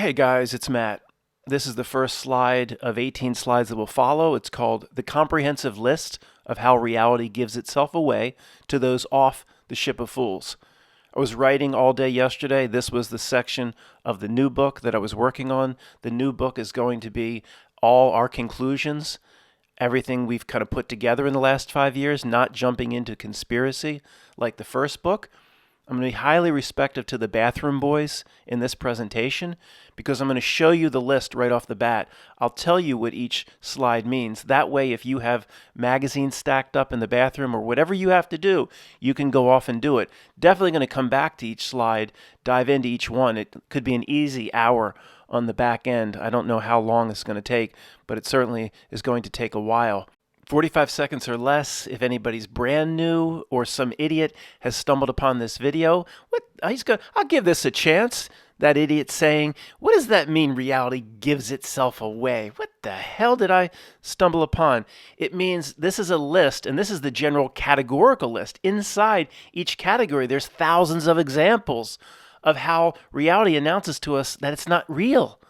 Hey guys, it's Matt. This is the first slide of 18 slides that will follow. It's called The Comprehensive List of How Reality Gives Itself Away to Those Off the Ship of Fools. I was writing all day yesterday. This was the section of the new book that I was working on. The new book is going to be all our conclusions, everything we've kind of put together in the last 5 years, not jumping into conspiracy like the first book. I'm going to be highly respectful to the bathroom boys in this presentation because I'm going to show you the list right off the bat. I'll tell you what each slide means. That way, if you have magazines stacked up in the bathroom or whatever you have to do, you can go off and do it. Definitely going to come back to each slide, dive into each one. It could be an easy hour on the back end. I don't know how long it's going to take, but it certainly is going to take a while. 45 seconds or less if anybody's brand new or some idiot has stumbled upon this video. I'll give this a chance. That idiot saying, what does that mean reality gives itself away? What the hell did I stumble upon? It means this is a list, and this is the general categorical list. Inside each category, there's thousands of examples of how reality announces to us that it's not real.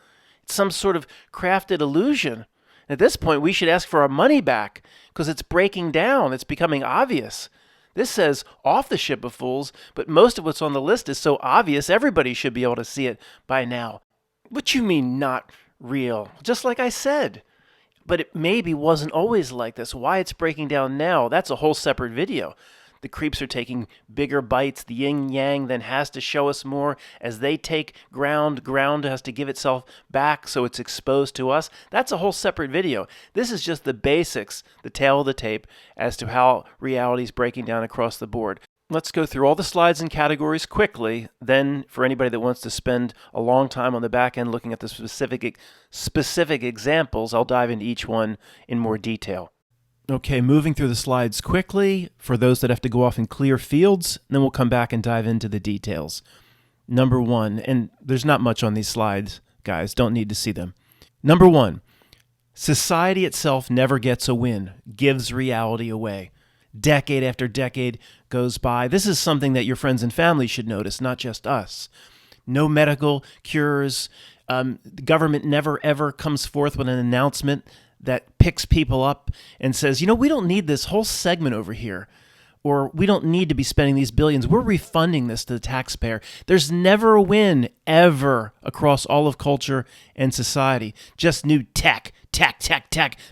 It's some sort of crafted illusion. At this point, we should ask for our money back because it's breaking down. It's becoming obvious. This says off the ship of fools, but most of what's on the list is so obvious, everybody should be able to see it by now. What you mean not real? Just like I said. But it maybe wasn't always like this. Why it's breaking down now, that's a whole separate video. The creeps are taking bigger bites. The yin-yang then has to show us more. As they take ground has to give itself back so it's exposed to us. That's a whole separate video. This is just the basics, the tail of the tape, as to how reality is breaking down across the board. Let's go through all the slides and categories quickly. Then, for anybody that wants to spend a long time on the back end looking at the specific examples, I'll dive into each one in more detail. Okay, moving through the slides quickly for those that have to go off and clear fields, and then we'll come back and dive into the details. Number one, and there's not much on these slides, guys, don't need to see them. Number one, society itself never gets a win, gives reality away. Decade after decade goes by. This is something that your friends and family should notice, not just us. No medical cures. The government never ever comes forth with an announcement that picks people up and says, we don't need this whole segment over here, or we don't need to be spending these billions. We're refunding this to the taxpayer. There's never a win, ever, across all of culture and society. Just new tech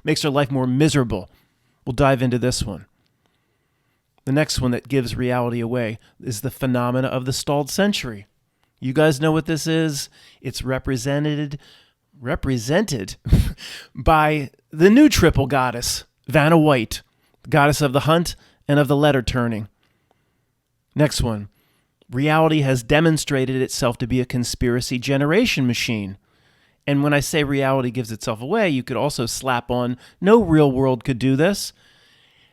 makes our life more miserable. We'll dive into this one. The next one that gives reality away is the phenomena of the stalled century. You guys know what this is. It's represented by the new triple goddess, Vanna White, goddess of the hunt and of the letter turning. Next one. Reality has demonstrated itself to be a conspiracy generation machine. And when I say reality gives itself away, you could also slap on, no real world could do this.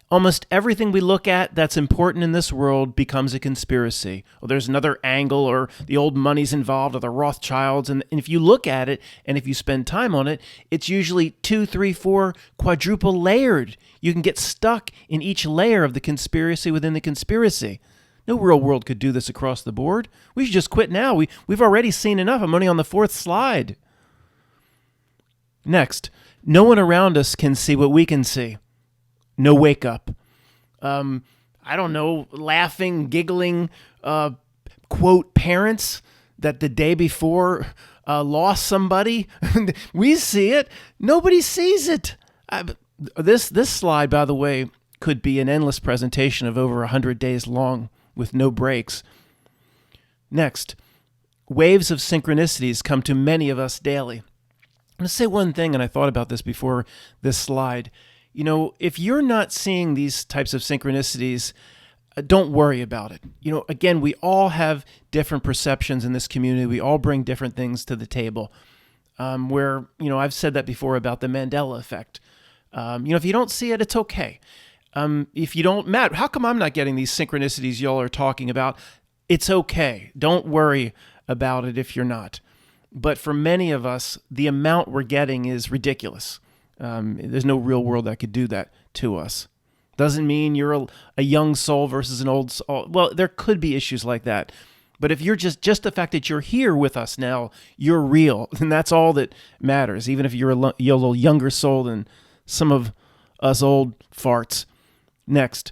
Almost everything we look at that's important in this world becomes a conspiracy. Well, there's another angle, or the old money's involved, or the Rothschilds. And if you look at it, and if you spend time on it, it's usually 2, 3, 4 quadruple layered. You can get stuck in each layer of the conspiracy within the conspiracy. No real world could do this across the board. We should just quit now. We've already seen enough. I'm only on the 4th slide. Next, no one around us can see what we can see. No wake up. I don't know, laughing, giggling, quote, parents that the day before lost somebody. We see it. Nobody sees it. This slide, by the way, could be an endless presentation of over 100 days long with no breaks. Next, waves of synchronicities come to many of us daily. I'm going to say one thing, and I thought about this before this slide. If you're not seeing these types of synchronicities, don't worry about it. Again, we all have different perceptions in this community. We all bring different things to the table. I've said that before about the Mandela effect. If you don't see it, it's okay. If you don't, Matt, how come I'm not getting these synchronicities y'all are talking about? It's okay. Don't worry about it if you're not. But for many of us, the amount we're getting is ridiculous. There's no real world that could do that to us. Doesn't mean you're a young soul versus an old soul. Well, there could be issues like that. But if you're just the fact that you're here with us now, you're real. And that's all that matters, even if you're a little younger soul than some of us old farts. Next,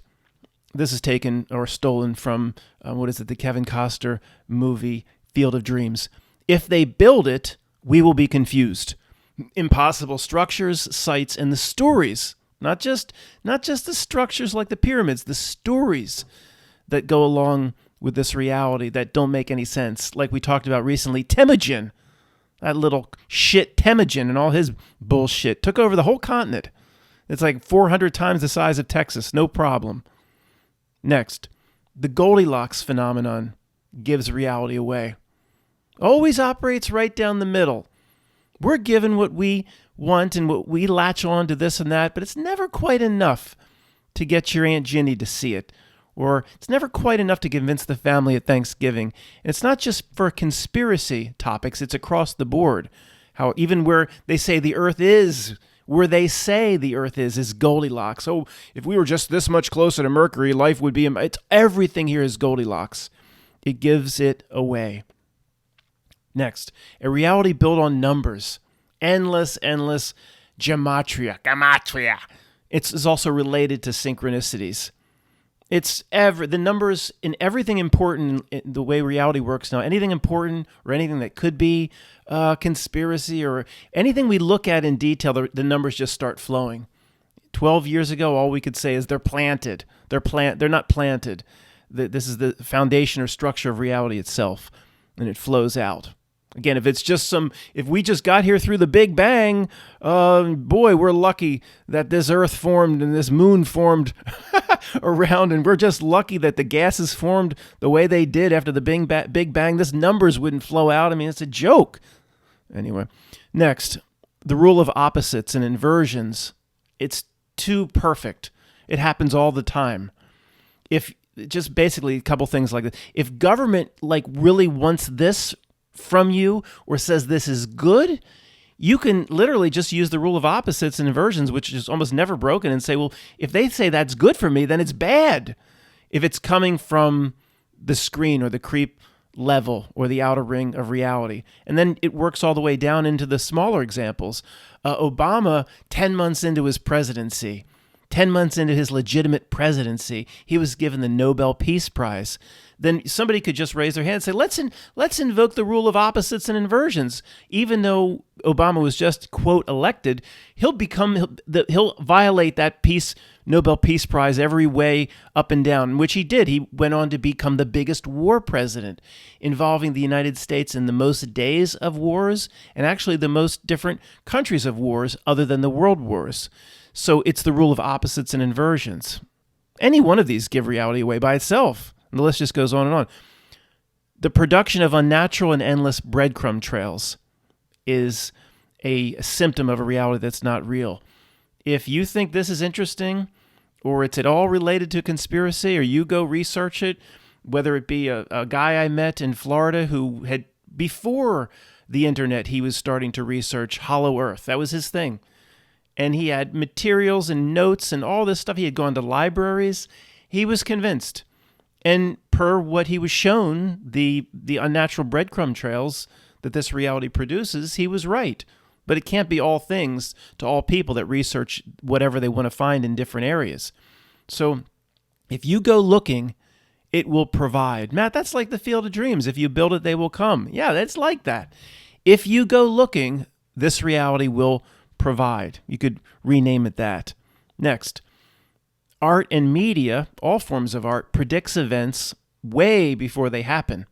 this is taken or stolen from, the Kevin Costner movie, Field of Dreams. If they build it, we will be confused. Impossible structures, sites, and the stories. Not just the structures like the pyramids, the stories that go along with this reality that don't make any sense. Like we talked about recently, Temujin, that little shit Temujin and all his bullshit took over the whole continent. It's like 400 times the size of Texas, no problem. Next, the Goldilocks phenomenon gives reality away. Always operates right down the middle. We're given what we want and what we latch on to this and that, but it's never quite enough to get your Aunt Ginny to see it. Or it's never quite enough to convince the family at Thanksgiving. And it's not just for conspiracy topics, it's across the board. How even where they say the earth is, is Goldilocks. Oh, if we were just this much closer to Mercury, life would be... It's everything here is Goldilocks. It gives it away. Next, a reality built on numbers. Endless gematria. It's also related to synchronicities. It's the numbers in everything important in the way reality works now. Anything important or anything that could be conspiracy or anything we look at in detail, the numbers just start flowing. 12 years ago, all we could say is they're planted. They're not planted. This is the foundation or structure of reality itself, and it flows out. Again, if we just got here through the Big Bang, boy, we're lucky that this Earth formed and this moon formed around, and we're just lucky that the gases formed the way they did after the Big Bang. This numbers wouldn't flow out. I mean, it's a joke. Anyway, next, the rule of opposites and inversions. It's too perfect. It happens all the time. Just basically a couple things like this. If government really wants this from you or says this is good, you can literally just use the rule of opposites and inversions, which is almost never broken, and say, well, if they say that's good for me, then it's bad. If it's coming from the screen or the creep level or the outer ring of reality. And then it works all the way down into the smaller examples. Obama, 10 months into his presidency, 10 months into his legitimate presidency, he was given the Nobel Peace Prize. Then somebody could just raise their hand and say, let's invoke the rule of opposites and inversions. Even though Obama was just, quote, elected, he'll violate that Nobel Peace Prize every way up and down, which he did. He went on to become the biggest war president, involving the United States in the most days of wars and actually the most different countries of wars other than the world wars. So it's the rule of opposites and inversions. Any one of these give reality away by itself. And the list just goes on and on. The production of unnatural and endless breadcrumb trails is a symptom of a reality that's not real. If you think this is interesting, or it's at all related to conspiracy, or you go research it, whether it be a guy I met in Florida who had, before the internet, he was starting to research Hollow Earth. That was his thing. And he had materials and notes and all this stuff. He had gone to libraries. He was convinced. And per what he was shown, the unnatural breadcrumb trails that this reality produces, he was right. But it can't be all things to all people that research whatever they want to find in different areas. So if you go looking, it will provide. Matt, that's like the Field of Dreams. If you build it, they will come. Yeah, that's like that. If you go looking, this reality will provide. You could rename it that. Next. Art and media, all forms of art, predicts events way before they happen,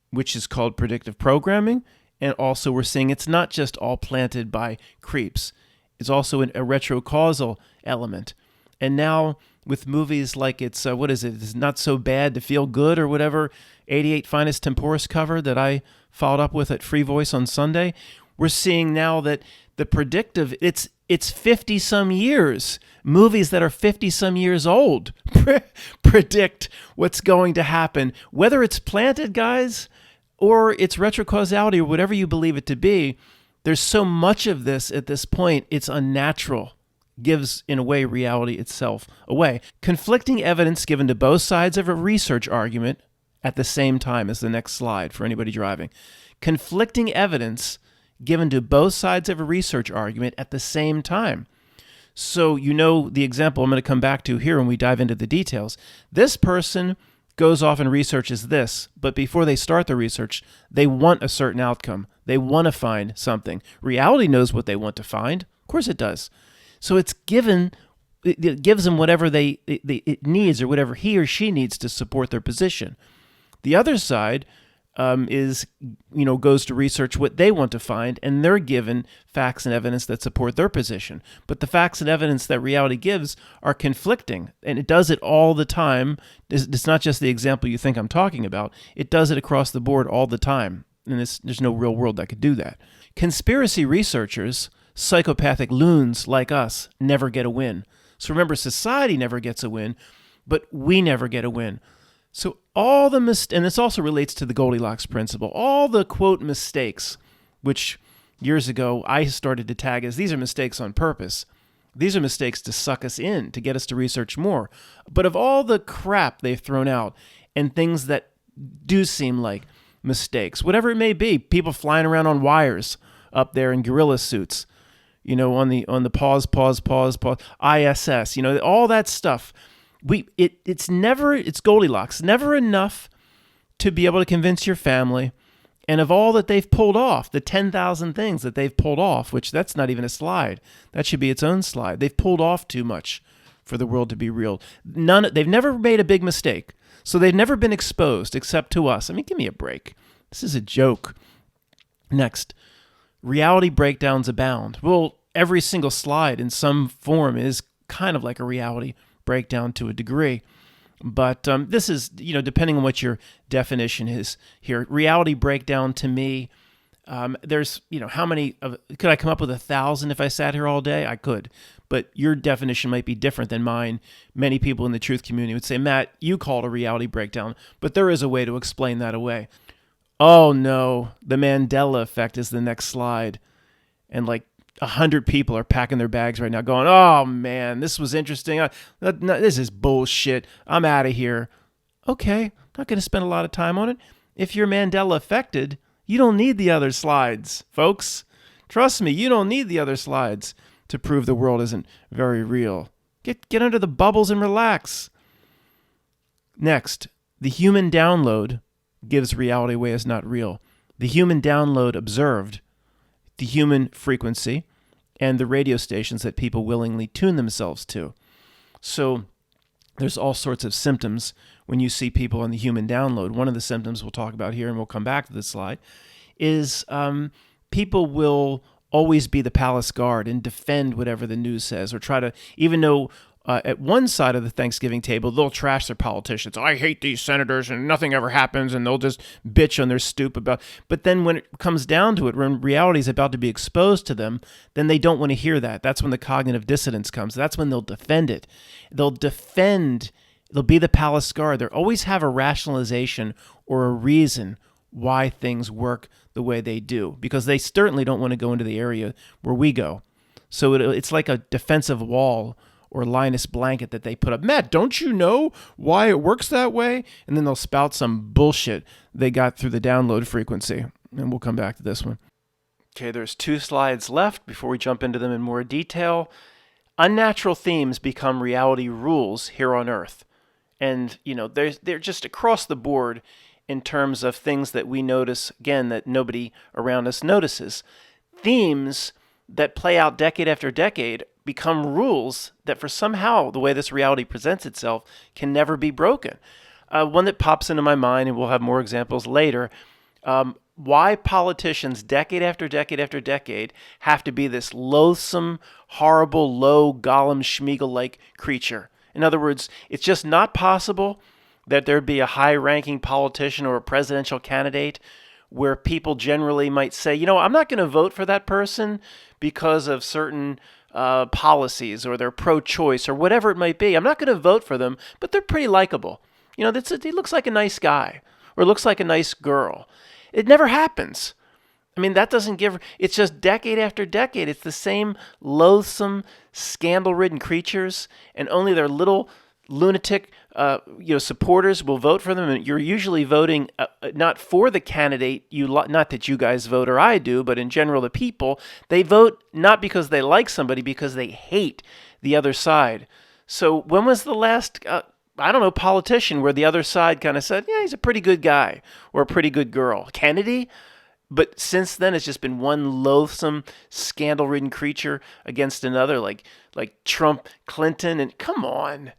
which is called predictive programming. And also we're seeing it's not just all planted by creeps. It's also a retrocausal element. And now with movies like it's Not So Bad to Feel Good or whatever, 88 Finest Temporis cover that I followed up with at Free Voice on Sunday, we're seeing now that the predictive, it's 50-some years. Movies that are 50-some years old predict what's going to happen. Whether it's planted, guys, or it's retrocausality or whatever you believe it to be, there's so much of this at this point, it's unnatural. Gives, in a way, reality itself away. Conflicting evidence given to both sides of a research argument at the same time as the next slide for anybody driving. Conflicting evidence given to both sides of a research argument at the same time. So you know the example I'm going to come back to here when we dive into the details. This person goes off and researches this, but before they start the research, they want a certain outcome. They want to find something. Reality knows what they want to find. Of course it does. So it gives them whatever it needs or whatever he or she needs to support their position. The other side goes to research what they want to find, and they're given facts and evidence that support their position. But the facts and evidence that reality gives are conflicting, and it does it all the time. It's not just the example you think I'm talking about. It does it across the board all the time, and there's no real world that could do that. Conspiracy researchers, psychopathic loons like us, never get a win. So remember, society never gets a win, but we never get a win. So all the and this also relates to the Goldilocks principle, all the, quote, mistakes, which years ago I started to tag as these are mistakes on purpose. These are mistakes to suck us in, to get us to research more. But of all the crap they've thrown out and things that do seem like mistakes, whatever it may be, people flying around on wires up there in gorilla suits, on the pause, ISS, all that stuff. It's Goldilocks, never enough to be able to convince your family. And of all that they've pulled off, the 10,000 things that they've pulled off, which that's not even a slide, that should be its own slide. They've pulled off too much for the world to be real. They've never made a big mistake. So they've never been exposed except to us. I mean, give me a break. This is a joke. Next, reality breakdowns abound. Well, every single slide in some form is kind of like a reality breakdown to a degree. But this is, depending on what your definition is here. Reality breakdown to me, there's, how many, could I come up with 1,000 if I sat here all day? I could. But your definition might be different than mine. Many people in the truth community would say, Matt, you call it a reality breakdown. But there is a way to explain that away. Oh no, the Mandela effect is the next slide. And 100 people are packing their bags right now going, oh man, this was interesting. This is bullshit. I'm out of here. Okay, not going to spend a lot of time on it. If you're Mandela affected, you don't need the other slides, folks. Trust me, you don't need the other slides to prove the world isn't very real. Get under the bubbles and relax. Next, the human download gives reality away as not real. The human download observed the human frequency and the radio stations that people willingly tune themselves to. So there's all sorts of symptoms when you see people on the human download. One of the symptoms we'll talk about here, and we'll come back to this slide, is people will always be the palace guard and defend whatever the news says, or try to, even though at one side of the Thanksgiving table, they'll trash their politicians. I hate these senators and nothing ever happens, and they'll just bitch on their stoop about. But then when it comes down to it, when reality is about to be exposed to them, then they don't want to hear that. That's when the cognitive dissonance comes. That's when they'll defend it. They'll be the palace guard. They'll always have a rationalization or a reason why things work the way they do, because they certainly don't want to go into the area where we go. So it's like a defensive wall or Linus blanket that they put up. Matt, don't you know why it works that way? And then they'll spout some bullshit they got through the download frequency. And we'll come back to this one. Okay, there's 2 slides left before we jump into them in more detail. Unnatural themes become reality rules here on Earth. And, they're just across the board in terms of things that we notice, again, that nobody around us notices. Themes that play out decade after decade become rules that, for somehow the way this reality presents itself, can never be broken. One that pops into my mind, and we'll have more examples later, why politicians decade after decade after decade have to be this loathsome, horrible, low, Gollum Schmeagol-like creature. In other words, it's just not possible that there'd be a high-ranking politician or a presidential candidate where people generally might say, I'm not going to vote for that person because of certain policies, or they're pro-choice, or whatever it might be. I'm not going to vote for them, but they're pretty likable. He looks like a nice guy, or looks like a nice girl. It never happens. I mean, that doesn't give... It's just decade after decade. It's the same loathsome, scandal-ridden creatures, and only their little lunatic supporters will vote for them, and you're usually voting not for the candidate not that you guys vote or I do, but in general the people, they vote not because they like somebody, because they hate the other side. So when was the last politician where the other side kind of said, yeah, he's a pretty good guy or a pretty good girl? Kennedy? But since then, it's just been one loathsome, scandal-ridden creature against another, like Trump, Clinton, and come on.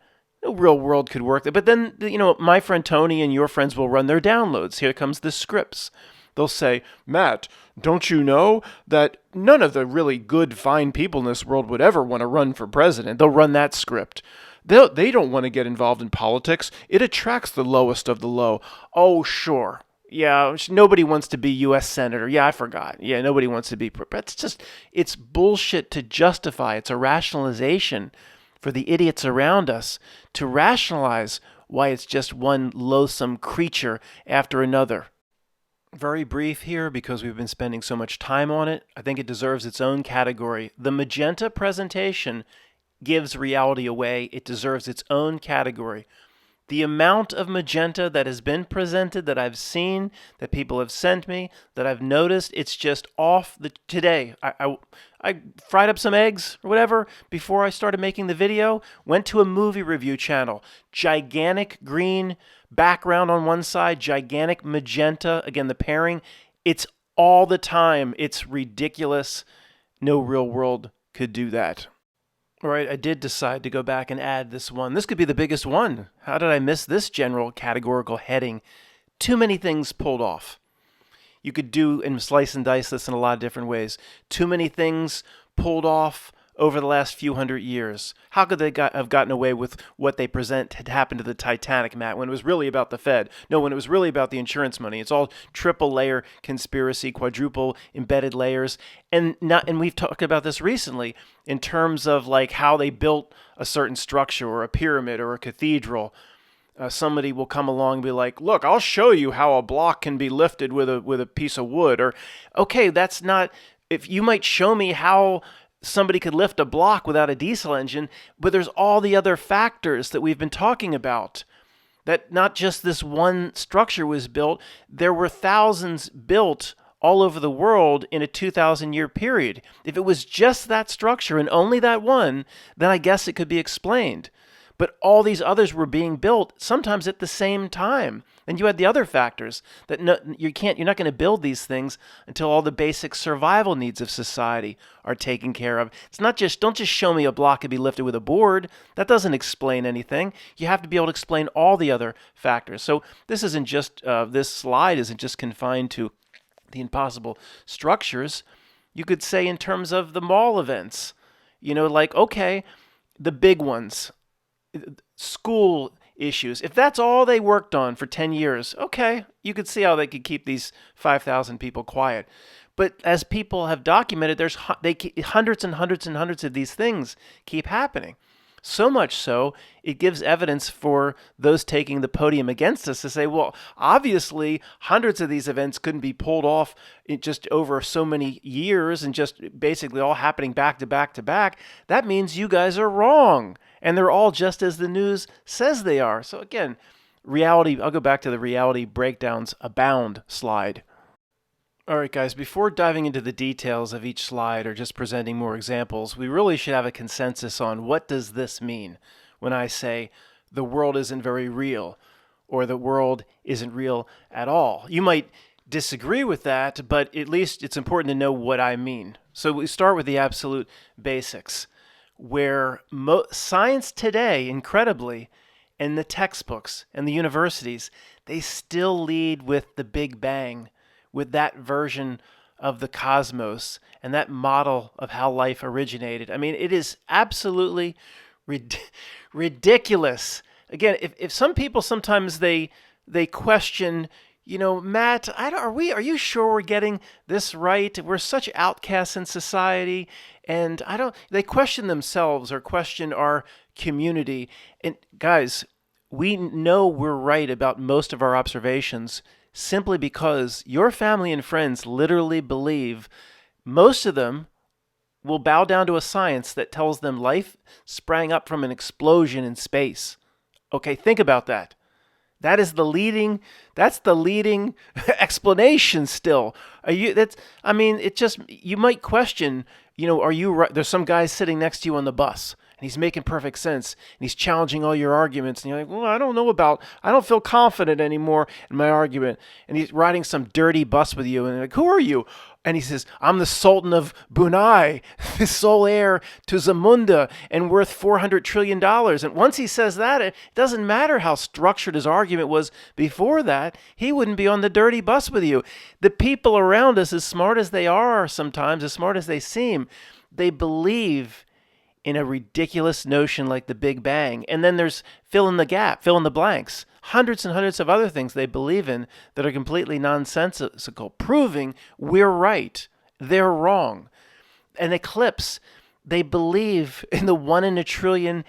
No real world could work there. But then, my friend Tony and your friends will run their downloads. Here comes the scripts. They'll say, Matt, don't you know that none of the really good, fine people in this world would ever want to run for president? They'll run that script. They don't want to get involved in politics. It attracts the lowest of the low. Oh, sure. Yeah, nobody wants to be U.S. Senator. Yeah, I forgot. Yeah, nobody wants to be. It's bullshit to justify. It's a rationalization for the idiots around us to rationalize why it's just one loathsome creature after another. Very brief here because we've been spending so much time on it. I think it deserves its own category. The Magenta presentation gives reality away. It deserves its own category. The amount of magenta that has been presented, that I've seen, that people have sent me, that I've noticed, it's just off today. I fried up some eggs or whatever before I started making the video, went to a movie review channel, gigantic green background on one side, gigantic magenta, again, the pairing, it's all the time. It's ridiculous. No real world could do that. All right, I did decide to go back and add this one. This could be the biggest one. How did I miss this general categorical heading? Too many things pulled off. You could do and slice and dice this in a lot of different ways. Too many things pulled off over the last few hundred years. How could they have gotten away with what they present had happened to the Titanic, Matt, when it was really about the Fed? No, when it was really about the insurance money. It's all triple layer conspiracy, quadruple embedded layers. And we've talked about this recently in terms of like how they built a certain structure or a pyramid or a cathedral. Somebody will come along and be like, look, I'll show you how a block can be lifted with a piece of wood. Or, okay, that's not, if you might show me how somebody could lift a block without a diesel engine, but there's all the other factors that we've been talking about. That not just this one structure was built, there were thousands built all over the world in a 2,000-year period. If it was just that structure and only that one, then I guess it could be explained. But all these others were being built sometimes at the same time. And you had the other factors that you're not going to build these things until all the basic survival needs of society are taken care of. It's not just, don't just show me a block could be lifted with a board. That doesn't explain anything. You have to be able to explain all the other factors. So this slide isn't just confined to the impossible structures. You could say in terms of the mall events, okay, the big ones, school issues. If that's all they worked on for 10 years, okay, you could see how they could keep these 5,000 people quiet. But as people have documented, there's hundreds and hundreds and hundreds of these things keep happening. So much so, it gives evidence for those taking the podium against us to say, well, obviously, hundreds of these events couldn't be pulled off just over so many years and just basically all happening back to back to back. That means you guys are wrong. And they're all just as the news says they are. So again, reality, I'll go back to the reality breakdowns abound slide. All right, guys, before diving into the details of each slide or just presenting more examples, we really should have a consensus on what does this mean when I say the world isn't very real or the world isn't real at all. You might disagree with that, but at least it's important to know what I mean. So we start with the absolute basics, where science today, incredibly, and the textbooks and the universities, they still lead with the Big Bang, with that version of the cosmos and that model of how life originated. I mean, it is absolutely ridiculous. Again, if some people sometimes they question, Matt, are you sure we're getting this right? We're such outcasts in society, and they question themselves or question our community. And guys, we know we're right about most of our observations simply because your family and friends literally believe, most of them will bow down to a science that tells them life sprang up from an explosion in space. Okay, think about that. That's the leading explanation still. You might question, are you right? There's some guy sitting next to you on the bus and he's making perfect sense and he's challenging all your arguments and you're like, well, I don't feel confident anymore in my argument. And he's riding some dirty bus with you and you're like, who are you? And he says, I'm the Sultan of Brunei, the sole heir to Zamunda and worth $400 trillion. And once he says that, it doesn't matter how structured his argument was before that. He wouldn't be on the dirty bus with you. The people around us, as smart as they are sometimes, as smart as they seem, they believe in a ridiculous notion like the Big Bang. And then there's fill in the blanks. Hundreds and hundreds of other things they believe in that are completely nonsensical, proving we're right, they're wrong. An eclipse, they believe in the 1 in a trillion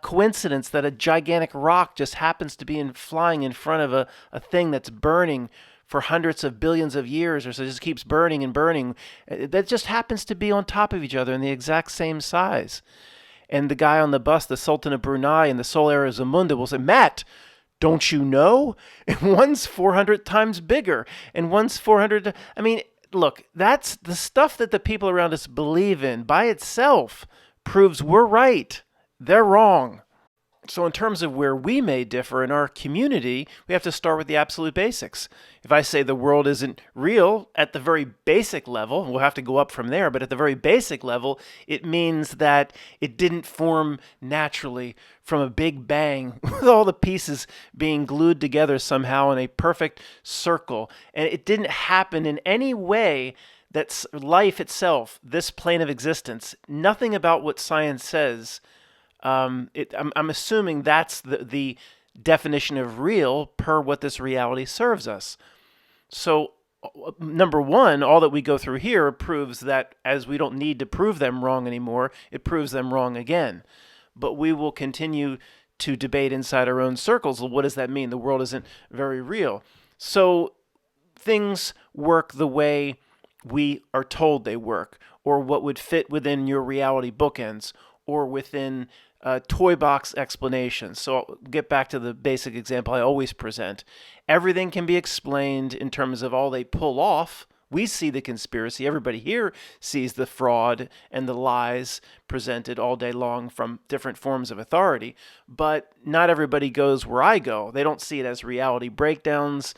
coincidence that a gigantic rock just happens to be flying in front of a thing that's burning for hundreds of billions of years, or so it just keeps burning and burning. That just happens to be on top of each other in the exact same size. And the guy on the bus, the Sultan of Brunei and the sole heir of Zamunda, will say, Matt, don't you know? And one's 400 times bigger, and one's 400. Look, that's the stuff that the people around us believe in by itself proves we're right. They're wrong. So in terms of where we may differ in our community, we have to start with the absolute basics. If I say the world isn't real at the very basic level, we'll have to go up from there, but at the very basic level, it means that it didn't form naturally from a big bang with all the pieces being glued together somehow in a perfect circle. And it didn't happen in any way that's life itself, this plane of existence. Nothing about what science says. I'm assuming that's the definition of real per what this reality serves us. So, number one, all that we go through here proves that as we don't need to prove them wrong anymore, it proves them wrong again. But we will continue to debate inside our own circles. Well, what does that mean? The world isn't very real. So things work the way we are told they work, or what would fit within your reality bookends, or within toy box explanations. So I'll get back to the basic example I always present. Everything can be explained in terms of all they pull off. We see the conspiracy. Everybody here sees the fraud and the lies presented all day long from different forms of authority. But not everybody goes where I go. They don't see it as reality breakdowns,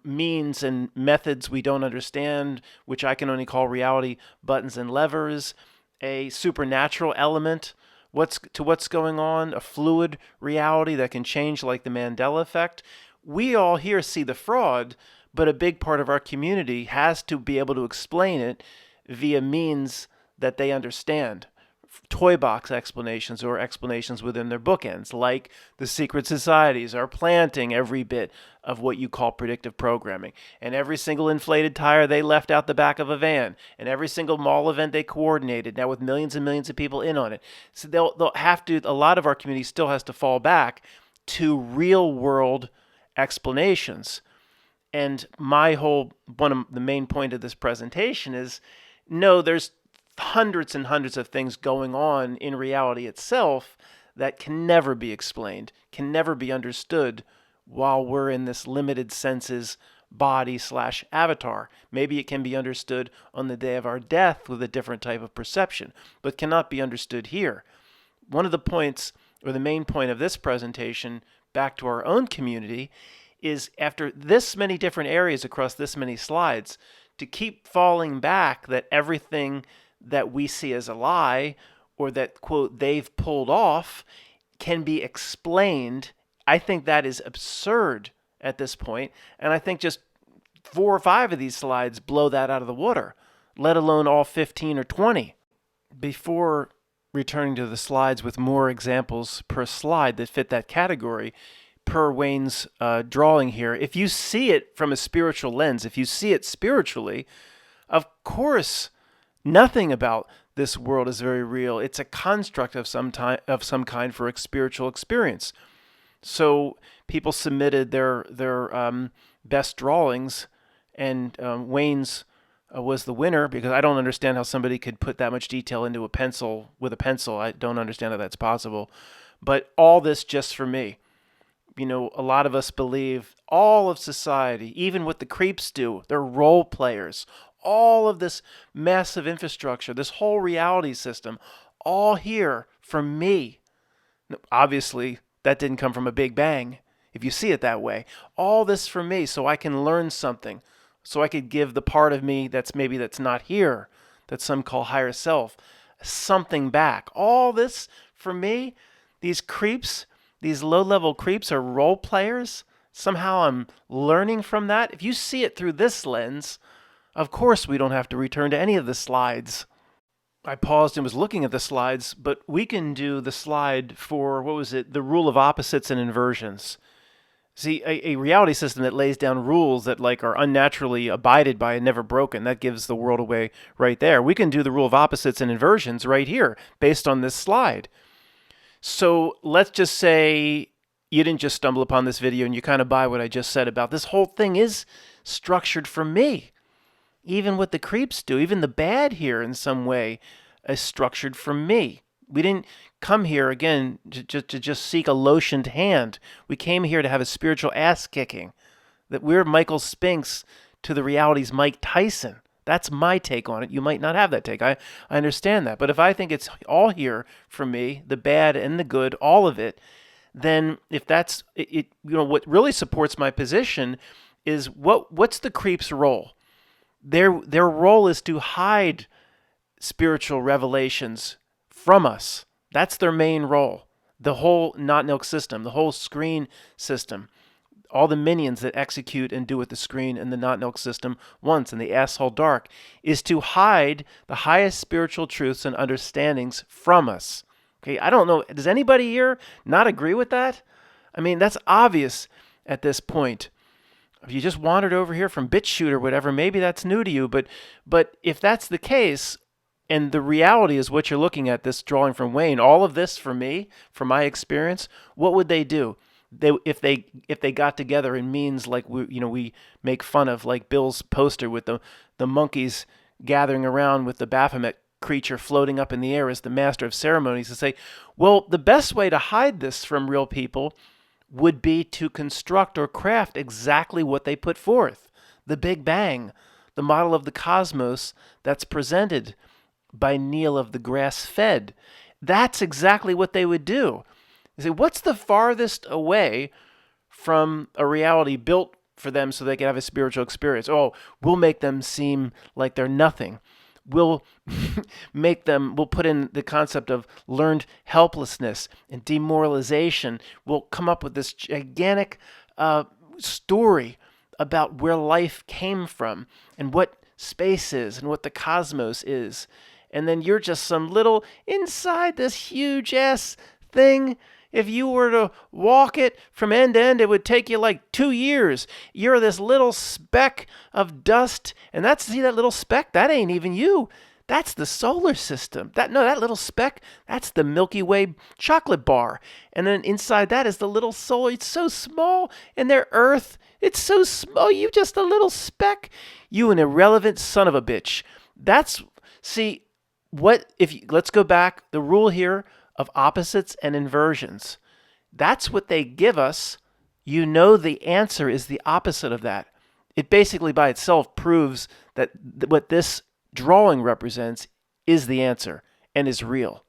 means and methods we don't understand, which I can only call reality buttons and levers, a supernatural element, what's going on, a fluid reality that can change like the Mandela effect. We all here see the fraud, but a big part of our community has to be able to explain it via means that they understand. Toy box explanations or explanations within their bookends, like the secret societies are planting every bit of what you call predictive programming. And every single inflated tire they left out the back of a van, and every single mall event they coordinated, now with millions and millions of people in on it. So they'll have to, a lot of our community still has to fall back to real world explanations. And one of the main point of this presentation is, no, there's hundreds and hundreds of things going on in reality itself that can never be explained, can never be understood while we're in this limited senses body/avatar. Maybe it can be understood on the day of our death with a different type of perception, but cannot be understood here. One of the points, or the main point of this presentation, back to our own community, is after this many different areas across this many slides, to keep falling back that everything that we see as a lie, or that, quote, they've pulled off, can be explained. I think that is absurd at this point, and I think just 4 or 5 of these slides blow that out of the water, let alone all 15 or 20. Before returning to the slides with more examples per slide that fit that category, per Wayne's drawing here, if you see it from a spiritual lens, if you see it spiritually, of course, nothing about this world is very real. It's a construct of some kind for a spiritual experience. So people submitted their best drawings, and Wayne's was the winner, because I don't understand how somebody could put that much detail into a pencil with a pencil. I don't understand how that's possible. But all this just for me. You know, a lot of us believe all of society, even what the creeps do, they're role players. All of this massive infrastructure, this whole reality system, all here for me. Obviously, that didn't come from a big bang, if you see it that way. All this for me, so I can learn something, so I could give the part of me that's not here, that some call higher self, something back. All this for me, these creeps, these low-level creeps are role players. Somehow I'm learning from that. If you see it through this lens, of course we don't have to return to any of the slides. I paused and was looking at the slides, but we can do the slide for, the rule of opposites and inversions. See, a reality system that lays down rules that are unnaturally abided by and never broken, that gives the world away right there. We can do the rule of opposites and inversions right here based on this slide. So let's just say you didn't just stumble upon this video and you kind of buy what I just said about this whole thing is structured for me. Even what the creeps do, even the bad here in some way is structured for me. We didn't come here, again, to just seek a lotioned hand. We came here to have a spiritual ass kicking. That we're Michael Spinks to the reality's Mike Tyson. That's my take on it. You might not have that take. I understand that. But if I think it's all here for me, the bad and the good, all of it, then if that's it, what really supports my position is what's the creep's role? Their role is to hide spiritual revelations from us. That's their main role. The whole not milk system, the whole screen system, all the minions that execute and do what the screen and the not milk system wants, and the asshole dark, is to hide the highest spiritual truths and understandings from us. Okay, I don't know. Does anybody here not agree with that? I mean, that's obvious at this point. If you just wandered over here from BitChute or whatever, maybe that's new to you. But if that's the case, and the reality is what you're looking at, this drawing from Wayne, all of this for me, from my experience, what would they do? If they got together in means like we make fun of, like Bill's poster with the monkeys gathering around with the Baphomet creature floating up in the air as the master of ceremonies, to say, well, the best way to hide this from real people would be to construct or craft exactly what they put forth. The Big Bang, the model of the cosmos that's presented by Neil of the Grass-Fed. That's exactly what they would do. They say, what's the farthest away from a reality built for them so they can have a spiritual experience? Oh, we'll make them seem like they're nothing. We'll we'll put in the concept of learned helplessness and demoralization. We'll come up with this gigantic story about where life came from and what space is and what the cosmos is. And then you're just some little inside this huge ass thing. If you were to walk it from end to end, it would take you like 2 years. You're this little speck of dust. And see that little speck? That ain't even you. That's the solar system. That little speck, that's the Milky Way chocolate bar. And then inside that is the little solar. It's so small. And their Earth, it's so small. You just a little speck. You an irrelevant son of a bitch. Let's go back. The rule here of opposites and inversions. That's what they give us. The answer is the opposite of that. It basically by itself proves that what this drawing represents is the answer and is real.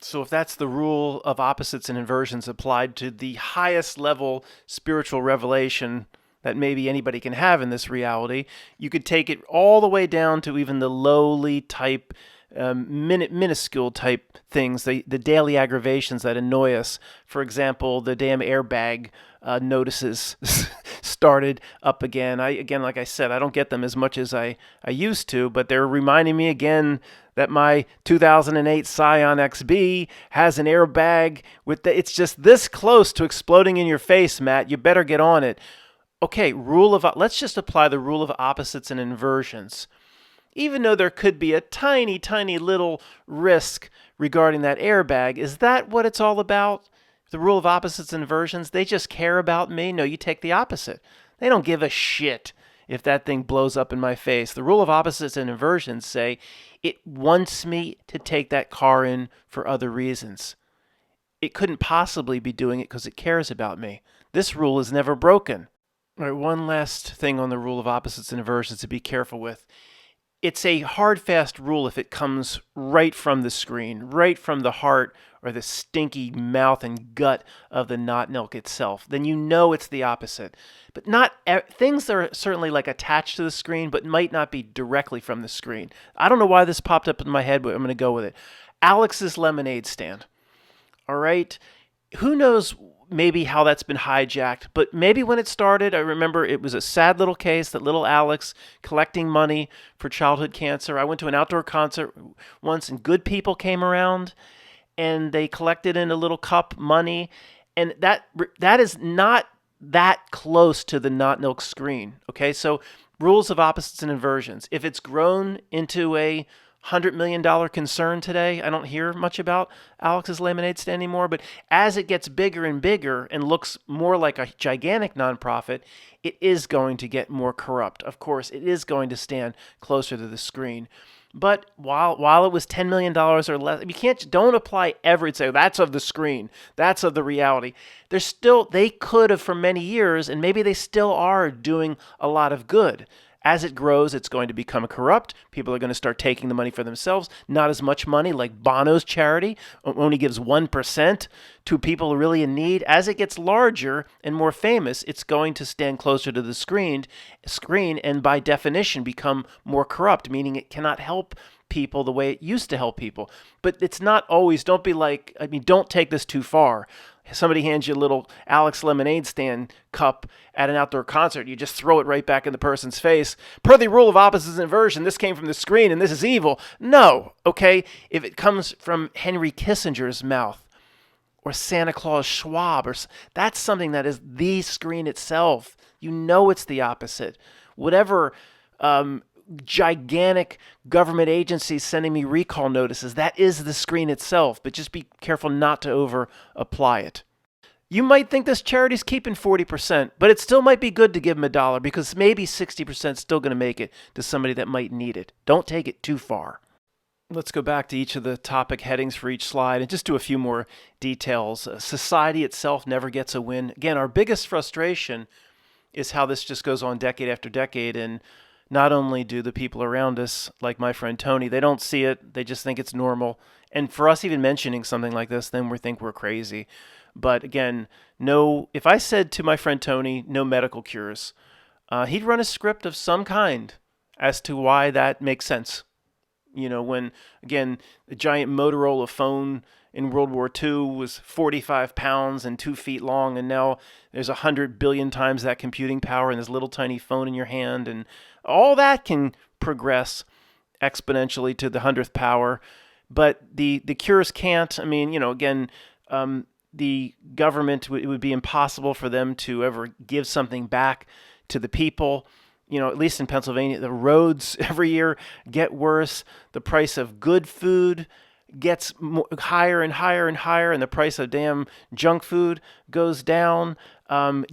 So if that's the rule of opposites and inversions applied to the highest level spiritual revelation that maybe anybody can have in this reality, you could take it all the way down to even the lowly type minuscule type things, the daily aggravations that annoy us. For example, the damn airbag notices started up again. Like I said, I don't get them as much as I used to, but they're reminding me again that my 2008 Scion XB has an airbag it's just this close to exploding in your face, Matt. You better get on it. Okay, let's just apply the rule of opposites and inversions. Even though there could be a tiny, tiny little risk regarding that airbag, is that what it's all about? The rule of opposites and inversions? They just care about me? No, you take the opposite. They don't give a shit. if that thing blows up in my face. The rule of opposites and inversions say it wants me to take that car in for other reasons. It couldn't possibly be doing it because it cares about me. This rule is never broken. All right, one last thing on the rule of opposites and inversions to be careful with. It's a hard, fast rule if it comes right from the screen, right from the heart or the stinky mouth and gut of the knot milk itself. Then you know it's the opposite. But not things that are certainly like attached to the screen, but might not be directly from the screen. I don't know why this popped up in my head, but I'm going to go with it. Alex's lemonade stand. All right. Who knows maybe how that's been hijacked, but maybe when it started, I remember it was a sad little case that little Alex collecting money for childhood cancer. I went to an outdoor concert once and good people came around and they collected in a little cup money. And that is not that close to the not milk screen. Okay. So rules of opposites and inversions. If it's grown into a $100 million concern today. I don't hear much about Alex's lemonade stand anymore, but as it gets bigger and bigger and looks more like a gigantic nonprofit, it is going to get more corrupt. Of course, it is going to stand closer to the screen. But while it was $10 million or less, don't apply every, say, that's of the screen, that's of the reality. They could have for many years, and maybe they still are doing a lot of good. As it grows, it's going to become corrupt. People are going to start taking the money for themselves. Not as much money like Bono's charity only gives 1% to people really in need. As it gets larger and more famous, it's going to stand closer to the screen and by definition become more corrupt, meaning it cannot help people the way it used to help people. But it's not always, don't take this too far. Somebody hands you a little Alex lemonade stand cup at an outdoor concert. You just throw it right back in the person's face. Per the rule of opposites and inversion, this came from the screen and this is evil. No, okay? If it comes from Henry Kissinger's mouth or Santa Claus Schwab, that's something that is the screen itself. You know it's the opposite. Whatever gigantic government agencies sending me recall notices, that is the screen itself, but just be careful not to over apply it. You might think this charity's keeping 40%, but it still might be good to give them $1 because maybe 60% is still going to make it to somebody that might need it. Don't take it too far. Let's go back to each of the topic headings for each slide and just do a few more details. Society itself never gets a win. Again, our biggest frustration is how this just goes on decade after decade, and not only do the people around us, like my friend Tony, they don't see it, they just think it's normal. And for us even mentioning something like this, then we think we're crazy. But again, if I said to my friend Tony, no medical cures, he'd run a script of some kind as to why that makes sense. When, again, the giant Motorola phone in World War II was 45 pounds and 2 feet long, and now there's 100 billion times that computing power in this little tiny phone in your hand, and all that can progress exponentially to the 100th power, but the cures can't. The government, it would be impossible for them to ever give something back to the people. At least in Pennsylvania, the roads every year get worse. The price of good food gets higher and higher and higher, and the price of damn junk food goes down.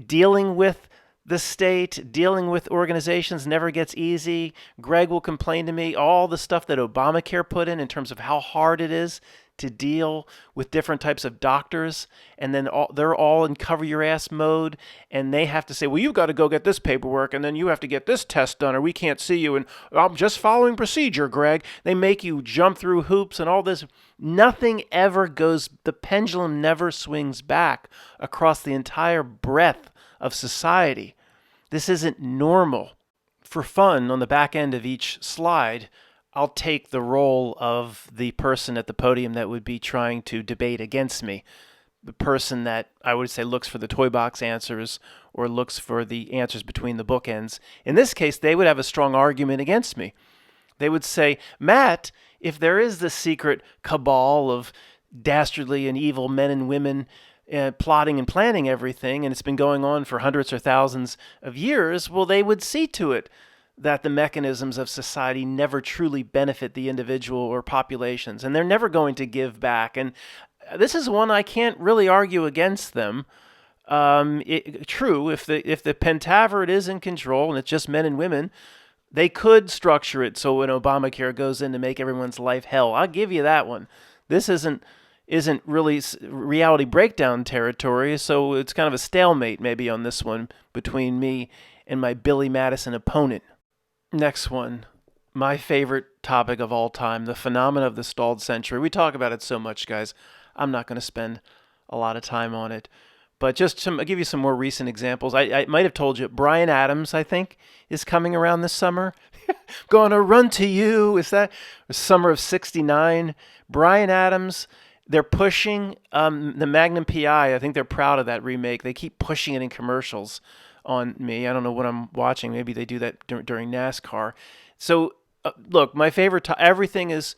Dealing with the state, dealing with organizations never gets easy. Greg will complain to me all the stuff that Obamacare put in terms of how hard it is to deal with different types of doctors, and then they're all in cover your ass mode, and they have to say, well, you've got to go get this paperwork, and then you have to get this test done, or we can't see you, and I'm just following procedure, Greg. They make you jump through hoops and all this. Nothing ever goes, the pendulum never swings back across the entire breadth of society. This isn't normal. For fun, on the back end of each slide, I'll take the role of the person at the podium that would be trying to debate against me. The person that I would say looks for the toy box answers or looks for the answers between the bookends. In this case, they would have a strong argument against me. They would say, Matt, if there is this secret cabal of dastardly and evil men and women plotting and planning everything, and it's been going on for hundreds or thousands of years, well, they would see to it that the mechanisms of society never truly benefit the individual or populations, and they're never going to give back. And this is one I can't really argue against them. True, if the pentaveret is in control and it's just men and women, they could structure it so when Obamacare goes in to make everyone's life hell. I'll give you that one. This isn't really reality breakdown territory, so it's kind of a stalemate maybe on this one between me and my Billy Madison opponent. Next one, my favorite topic of all time, the phenomena of the stalled century. We talk about it so much, guys. I'm not going to spend a lot of time on it. But I'll give you some more recent examples. I might have told you, Bryan Adams, I think, is coming around this summer. Gonna run to you. Is that summer of '69? Bryan Adams, they're pushing the Magnum PI. I think they're proud of that remake. They keep pushing it in commercials on me. I don't know what I'm watching. Maybe they do that during NASCAR. So, look, my favorite, everything is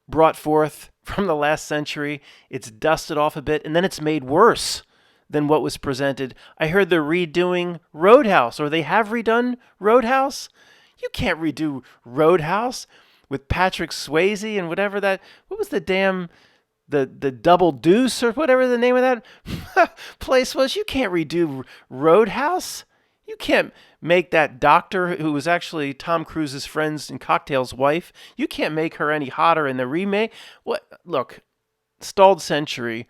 brought forth from the last century. It's dusted off a bit, and then it's made worse than what was presented. I heard they're redoing Roadhouse, or they have redone Roadhouse. You can't redo Roadhouse with Patrick Swayze and whatever that, what was the damn, the Double Deuce or whatever the name of that place was. You can't redo Roadhouse. You can't make that doctor who was actually Tom Cruise's friend's and Cocktail's wife. You can't make her any hotter in the remake. What? Look, stalled century.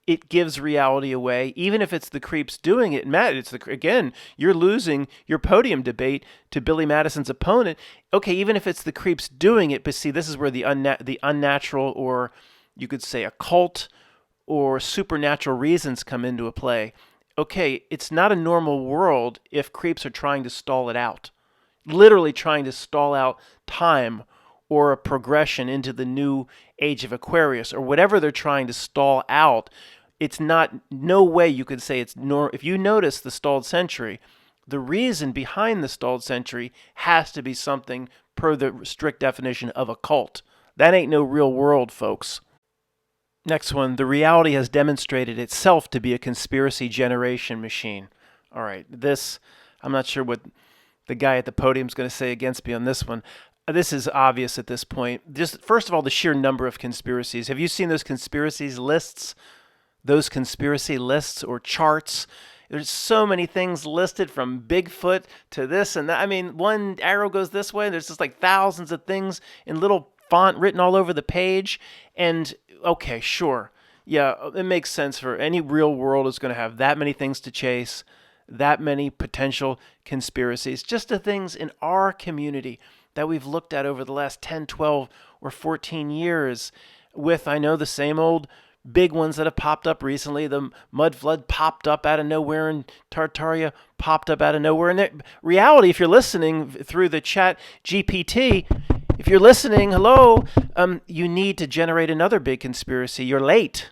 It gives reality away, even if it's the creeps doing it. Matt, again, you're losing your podium debate to Billy Madison's opponent. Okay, even if it's the creeps doing it, but see, this is where the unnatural, or you could say occult or supernatural reasons come into a play. Okay, it's not a normal world if creeps are trying to stall it out, literally trying to stall out time or a progression into the new age of Aquarius, or whatever they're trying to stall out. It's not, no way you could say it's if you notice the stalled century, the reason behind the stalled century has to be something per the strict definition of a cult. That ain't no real world, folks. Next one, the reality has demonstrated itself to be a conspiracy generation machine. All right, this, I'm not sure what the guy at the podium is going to say against me on this one. This is obvious at this point. Just first of all, the sheer number of conspiracies. Have you seen those conspiracies lists? Those conspiracy lists or charts? There's so many things listed, from Bigfoot to this and that. I mean, one arrow goes this way, and there's just like thousands of things in little font written all over the page. And okay, sure. Yeah, it makes sense. For any real world is going to have that many things to chase, that many potential conspiracies, just the things in our community that we've looked at over the last 10, 12, or 14 years with, I know, the same old big ones that have popped up recently. The mud flood popped up out of nowhere, and Tartaria popped up out of nowhere. And reality, if you're listening through the chat GPT, if you're listening, hello, you need to generate another big conspiracy. You're late,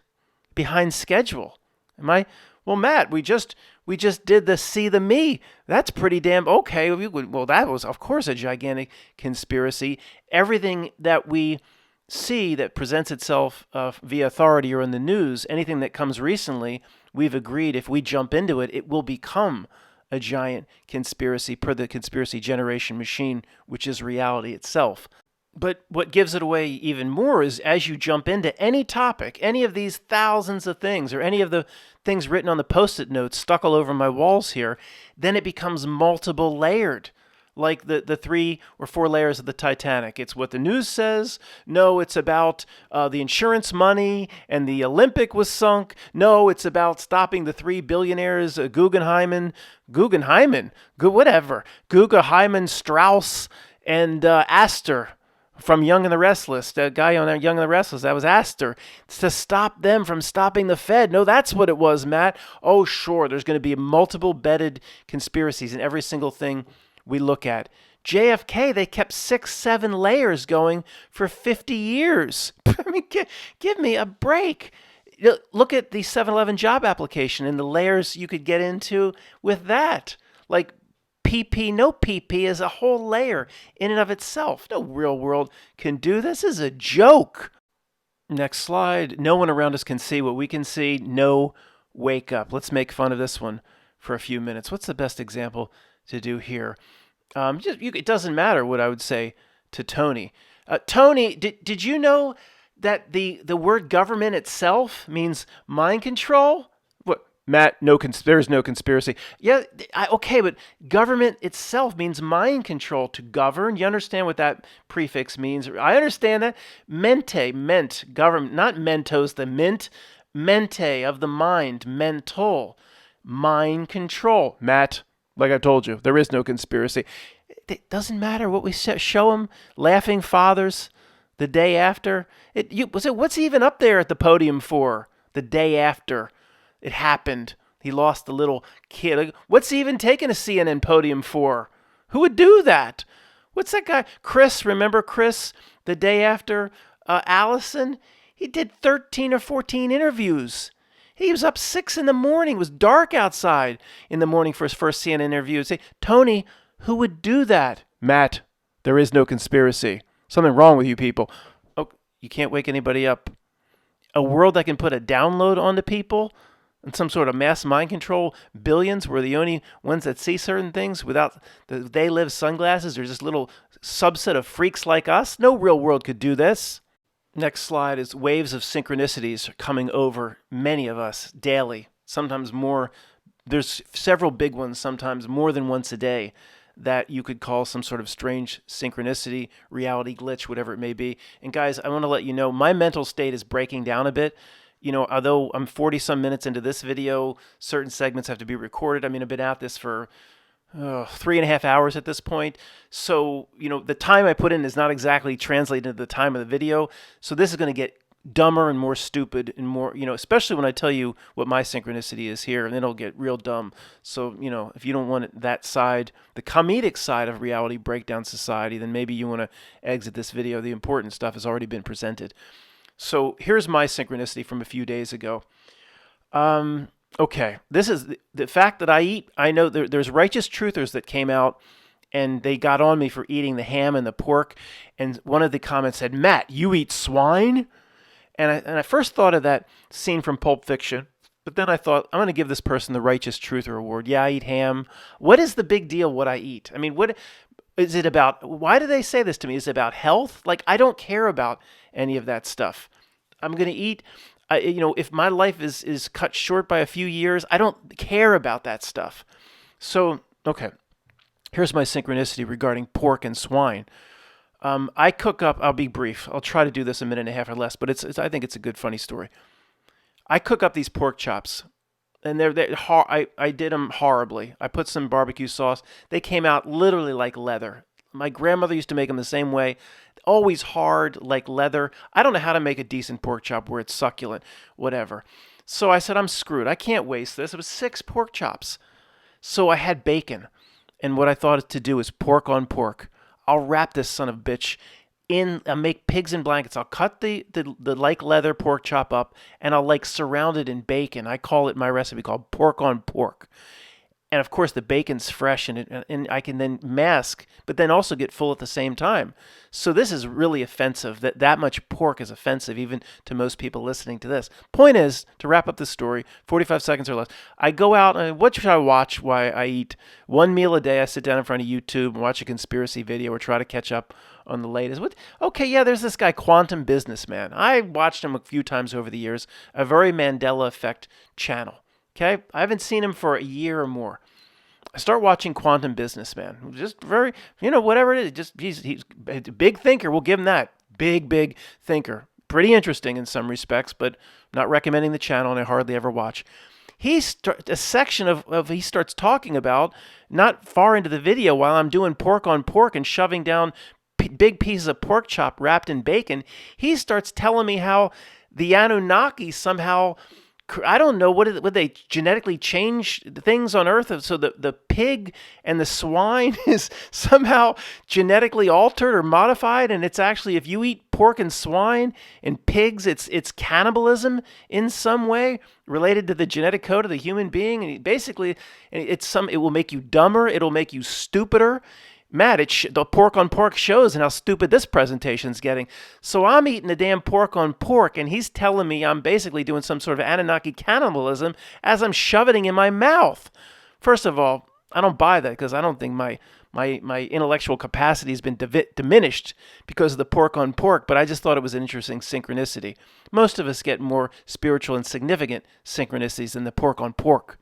behind schedule. Well, Matt, we just did the See the Me. That's pretty damn okay. Well, that was, of course, a gigantic conspiracy. Everything that we see that presents itself via authority or in the news, anything that comes recently, we've agreed if we jump into it, it will become a giant conspiracy per the conspiracy generation machine, which is reality itself. But what gives it away even more is as you jump into any topic, any of these thousands of things, or any of the things written on the Post-it notes stuck all over my walls here, then it becomes multiple layered. Like the 3 or 4 layers of the Titanic. It's what the news says. No, it's about the insurance money and the Olympic was sunk. No, it's about stopping the 3 billionaires, Guggenheim, Strauss, and Astor from Young and the Restless. The guy on Young and the Restless, that was Astor. It's to stop them from stopping the Fed. No, that's what it was, Matt. Oh, sure, there's going to be multiple bedded conspiracies in every single thing we look at. JFK, they kept 6, 7 layers going for 50 years. I mean, give me a break. Look at the 7-Eleven job application and the layers you could get into with that. Like PP, no PP is a whole layer in and of itself. No real world can do this. This is a joke. Next slide. No one around us can see what we can see. No, wake up. Let's make fun of this one for a few minutes. What's the best example to do here? It doesn't matter what I would say to Tony. Tony, did you know that the word government itself means mind control? What, Matt, there's no conspiracy. Yeah, okay, but government itself means mind control, to govern. You understand what that prefix means? I understand that. Meant, government, not Mentos, the mint. Mente, of the mind, mental, mind control. Matt, like I told you, there is no conspiracy. It doesn't matter what we show them. Laughing fathers, the day after. What's he even up there at the podium for? The day after it happened. He lost the little kid. What's he even taking a CNN podium for? Who would do that? What's that guy? Chris, remember Chris? The day after Allison? He did 13 or 14 interviews. He was up 6 in the morning. It was dark outside in the morning for his first CNN interview. Say, Tony, who would do that? Matt, there is no conspiracy. Something wrong with you people. Oh, you can't wake anybody up. A world that can put a download onto people and some sort of mass mind control, billions, we're the only ones that see certain things without they live sunglasses. There's this little subset of freaks like us. No real world could do this. Next slide is waves of synchronicities coming over many of us daily, sometimes more. There's several big ones, sometimes more than once a day, that you could call some sort of strange synchronicity, reality glitch, whatever it may be. And guys, I want to let you know, my mental state is breaking down a bit. You know, although I'm 40 some minutes into this video, certain segments have to be recorded. I mean, I've been at this for 3.5 hours at this point. So, you know, the time I put in is not exactly translated to the time of the video. So this is going to get dumber and more stupid and more, you know, especially when I tell you what my synchronicity is here, and then it'll get real dumb. So, you know, if you don't want that side, the comedic side of reality breakdown society, then maybe you want to exit this video. The important stuff has already been presented. So here's my synchronicity from a few days ago. Okay, this is the fact that I eat. I know there's righteous truthers that came out and they got on me for eating the ham and the pork. And one of the comments said, Matt, you eat swine? And I first thought of that scene from Pulp Fiction. But then I thought, I'm going to give this person the righteous truther award. Yeah, I eat ham. What is the big deal what I eat? I mean, what is it about? Why do they say this to me? Is it about health? Like, I don't care about any of that stuff. I'm going to eat. You know, if my life is cut short by a few years, I don't care about that stuff. So, okay, here's my synchronicity regarding pork and swine. I cook up, I'll be brief. I'll try to do this a minute and a half or less, but I think it's a good, funny story. I cook up these pork chops, and I did them horribly. I put some barbecue sauce. They came out literally like leather. My grandmother used to make them the same way. Always hard, like leather. I don't know how to make a decent pork chop where it's succulent, whatever. So I said, I'm screwed. I can't waste this. It was 6 pork chops. So I had bacon. And what I thought to do is pork on pork. I'll wrap this son of a bitch in, I'll make pigs in blankets. I'll cut the like leather pork chop up, and I'll like surround it in bacon. I call it, my recipe called pork on pork. And of course, the bacon's fresh, and I can then mask, but then also get full at the same time. So this is really offensive. That much pork is offensive, even to most people listening to this. Point is, to wrap up the story, 45 seconds or less, I go out, and what should I watch while I eat? One meal a day, I sit down in front of YouTube and watch a conspiracy video or try to catch up on the latest. Okay, yeah, there's this guy, Quantum Businessman. I watched him a few times over the years, a very Mandela effect channel. Okay, I haven't seen him for a year or more. I start watching Quantum Businessman. Just very, whatever it is. Just he's a big thinker. We'll give him that. Big thinker. Pretty interesting in some respects, but not recommending the channel, and I hardly ever watch. A section of he starts talking about, not far into the video, while I'm doing pork on pork and shoving down big pieces of pork chop wrapped in bacon, he starts telling me how the Anunnaki somehow, I don't know, would they genetically change things on Earth so the pig and the swine is somehow genetically altered or modified, and it's actually, if you eat pork and swine and pigs, it's cannibalism in some way related to the genetic code of the human being, and basically it will make you dumber, it'll make you stupider. Matt, the pork on pork shows and how stupid this presentation's getting. So I'm eating the damn pork on pork, and he's telling me I'm basically doing some sort of Anunnaki cannibalism as I'm shoving it in my mouth. First of all, I don't buy that, because I don't think my my intellectual capacity has been diminished because of the pork on pork, but I just thought it was an interesting synchronicity. Most of us get more spiritual and significant synchronicities than the pork on pork.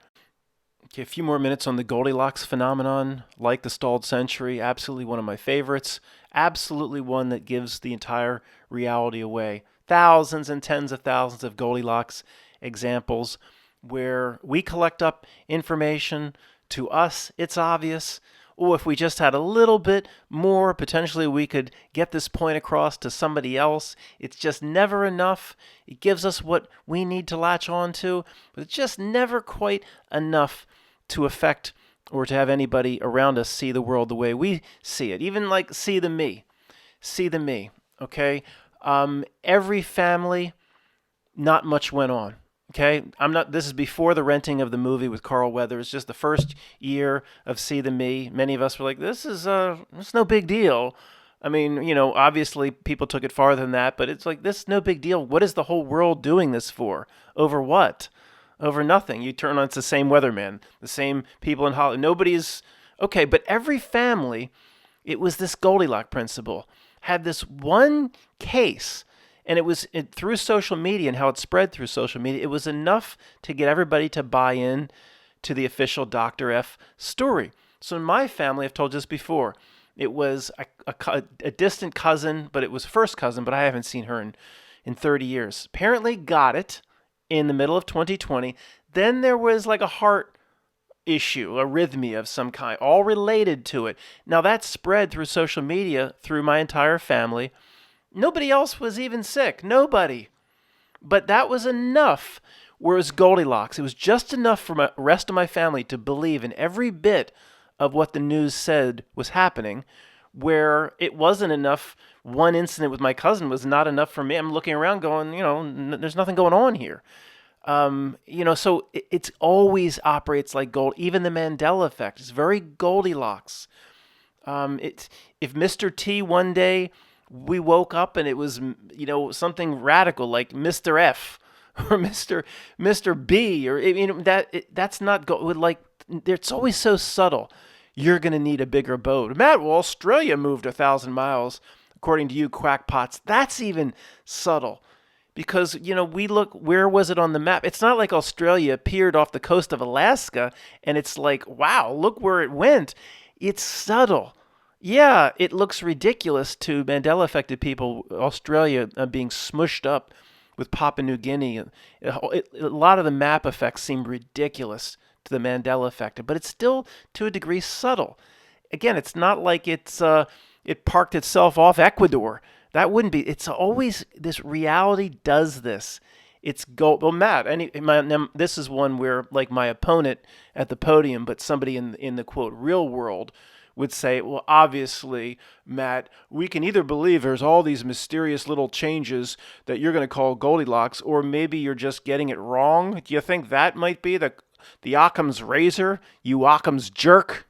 Okay, a few more minutes on the Goldilocks phenomenon. Like the stalled century, absolutely one of my favorites. Absolutely one that gives the entire reality away. Thousands and tens of thousands of Goldilocks examples where we collect up information. To us, it's obvious. Oh, if we just had a little bit more, potentially we could get this point across to somebody else. It's just never enough. It gives us what we need to latch on to, but it's just never quite enough to affect or to have anybody around us see the world the way we see it. Even like see the me, okay? Every family, not much went on. Okay, this is before the renting of the movie with Carl Weathers, just the first year of See the Me. Many of us were like, it's no big deal. I mean, obviously people took it farther than that, but it's like, this is no big deal. What is the whole world doing this for? Over what? Over nothing. You turn on, it's the same weatherman, the same people in Hollywood. Nobody's, okay, but every family, it was this Goldilocks principle, had this one case. And it was through social media and how it spread through social media, it was enough to get everybody to buy in to the official Dr. F story. So in my family, I've told you this before, it was a distant cousin, but it was first cousin, but I haven't seen her in 30 years. Apparently got it in the middle of 2020. Then there was like a heart issue, arrhythmia of some kind, all related to it. Now that spread through social media, through my entire family. Nobody else was even sick. Nobody. But that was enough. Whereas Goldilocks, it was just enough for the rest of my family to believe in every bit of what the news said was happening, where it wasn't enough. One incident with my cousin was not enough for me. I'm looking around going, there's nothing going on here. So it's always operates like gold. Even the Mandela effect is very Goldilocks. If Mr. T one day we woke up and it was, something radical like Mr. F or Mr. B or, that's not like, it's always so subtle. You're going to need a bigger boat. Matt, well, Australia moved 1,000 miles, according to you crackpots. That's even subtle because, we look, where was it on the map? It's not like Australia appeared off the coast of Alaska and it's like, wow, look where it went. It's subtle. Yeah, it looks ridiculous to Mandela-affected people, Australia being smushed up with Papua New Guinea. A lot of the map effects seem ridiculous to the Mandela effect, but it's still, to a degree, subtle. Again, it's not like it parked itself off Ecuador. That wouldn't be. It's always, this reality does this. It's gold. Well, Matt, this is one where, like my opponent at the podium, but somebody in the, quote, real world, would say, well, obviously, Matt, we can either believe there's all these mysterious little changes that you're going to call Goldilocks, or maybe you're just getting it wrong. Do you think that might be the Occam's razor? You Occam's jerk?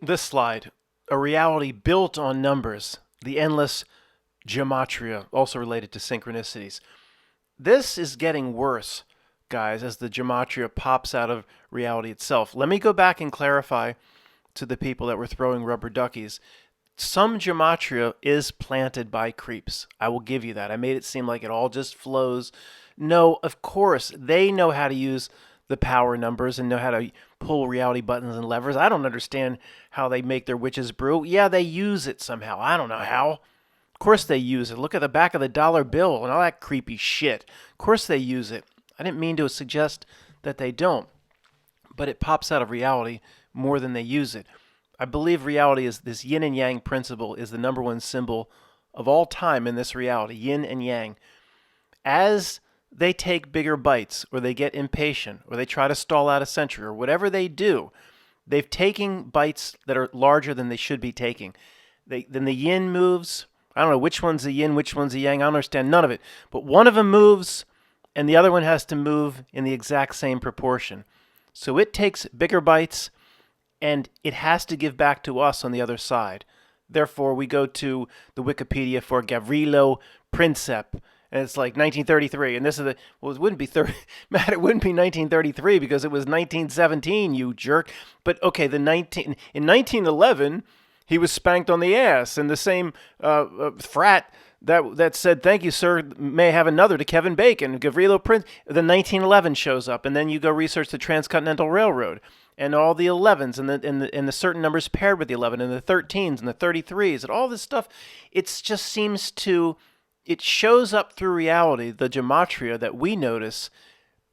This slide, a reality built on numbers, the endless gematria, also related to synchronicities. This is getting worse, guys, as the gematria pops out of reality itself. Let me go back and clarify to the people that were throwing rubber duckies. Some gematria is planted by creeps. I will give you that. I made it seem like it all just flows. No, of course, they know how to use the power numbers and know how to pull reality buttons and levers. I don't understand how they make their witch's brew. Yeah, they use it somehow. I don't know how. Of course they use it. Look at the back of the dollar bill and all that creepy shit. Of course they use it. I didn't mean to suggest that they don't, but it pops out of reality more than they use it. I believe reality is this yin and yang principle is the number one symbol of all time in this reality, yin and yang. As they take bigger bites or they get impatient or they try to stall out a century or whatever they do, they've taken bites that are larger than they should be taking. Then the yin moves. I don't know which one's the yin, which one's the yang. I don't understand none of it. But one of them moves and the other one has to move in the exact same proportion. So it takes bigger bites and it has to give back to us on the other side. Therefore, we go to the Wikipedia for Gavrilo Princip, And it's like 1933, and this is well, it wouldn't be Matt, it wouldn't be 1933 because it was 1917, you jerk. But okay, in 1911, he was spanked on the ass, and the same frat that said, "Thank you, sir, may I have another," to Kevin Bacon, Gavrilo Prince. The 1911 shows up, and then you go research the Transcontinental Railroad and all the 11s and the certain numbers paired with the 11 and the 13s and the 33s and all this stuff. It just seems to. It shows up through reality, the gematria that we notice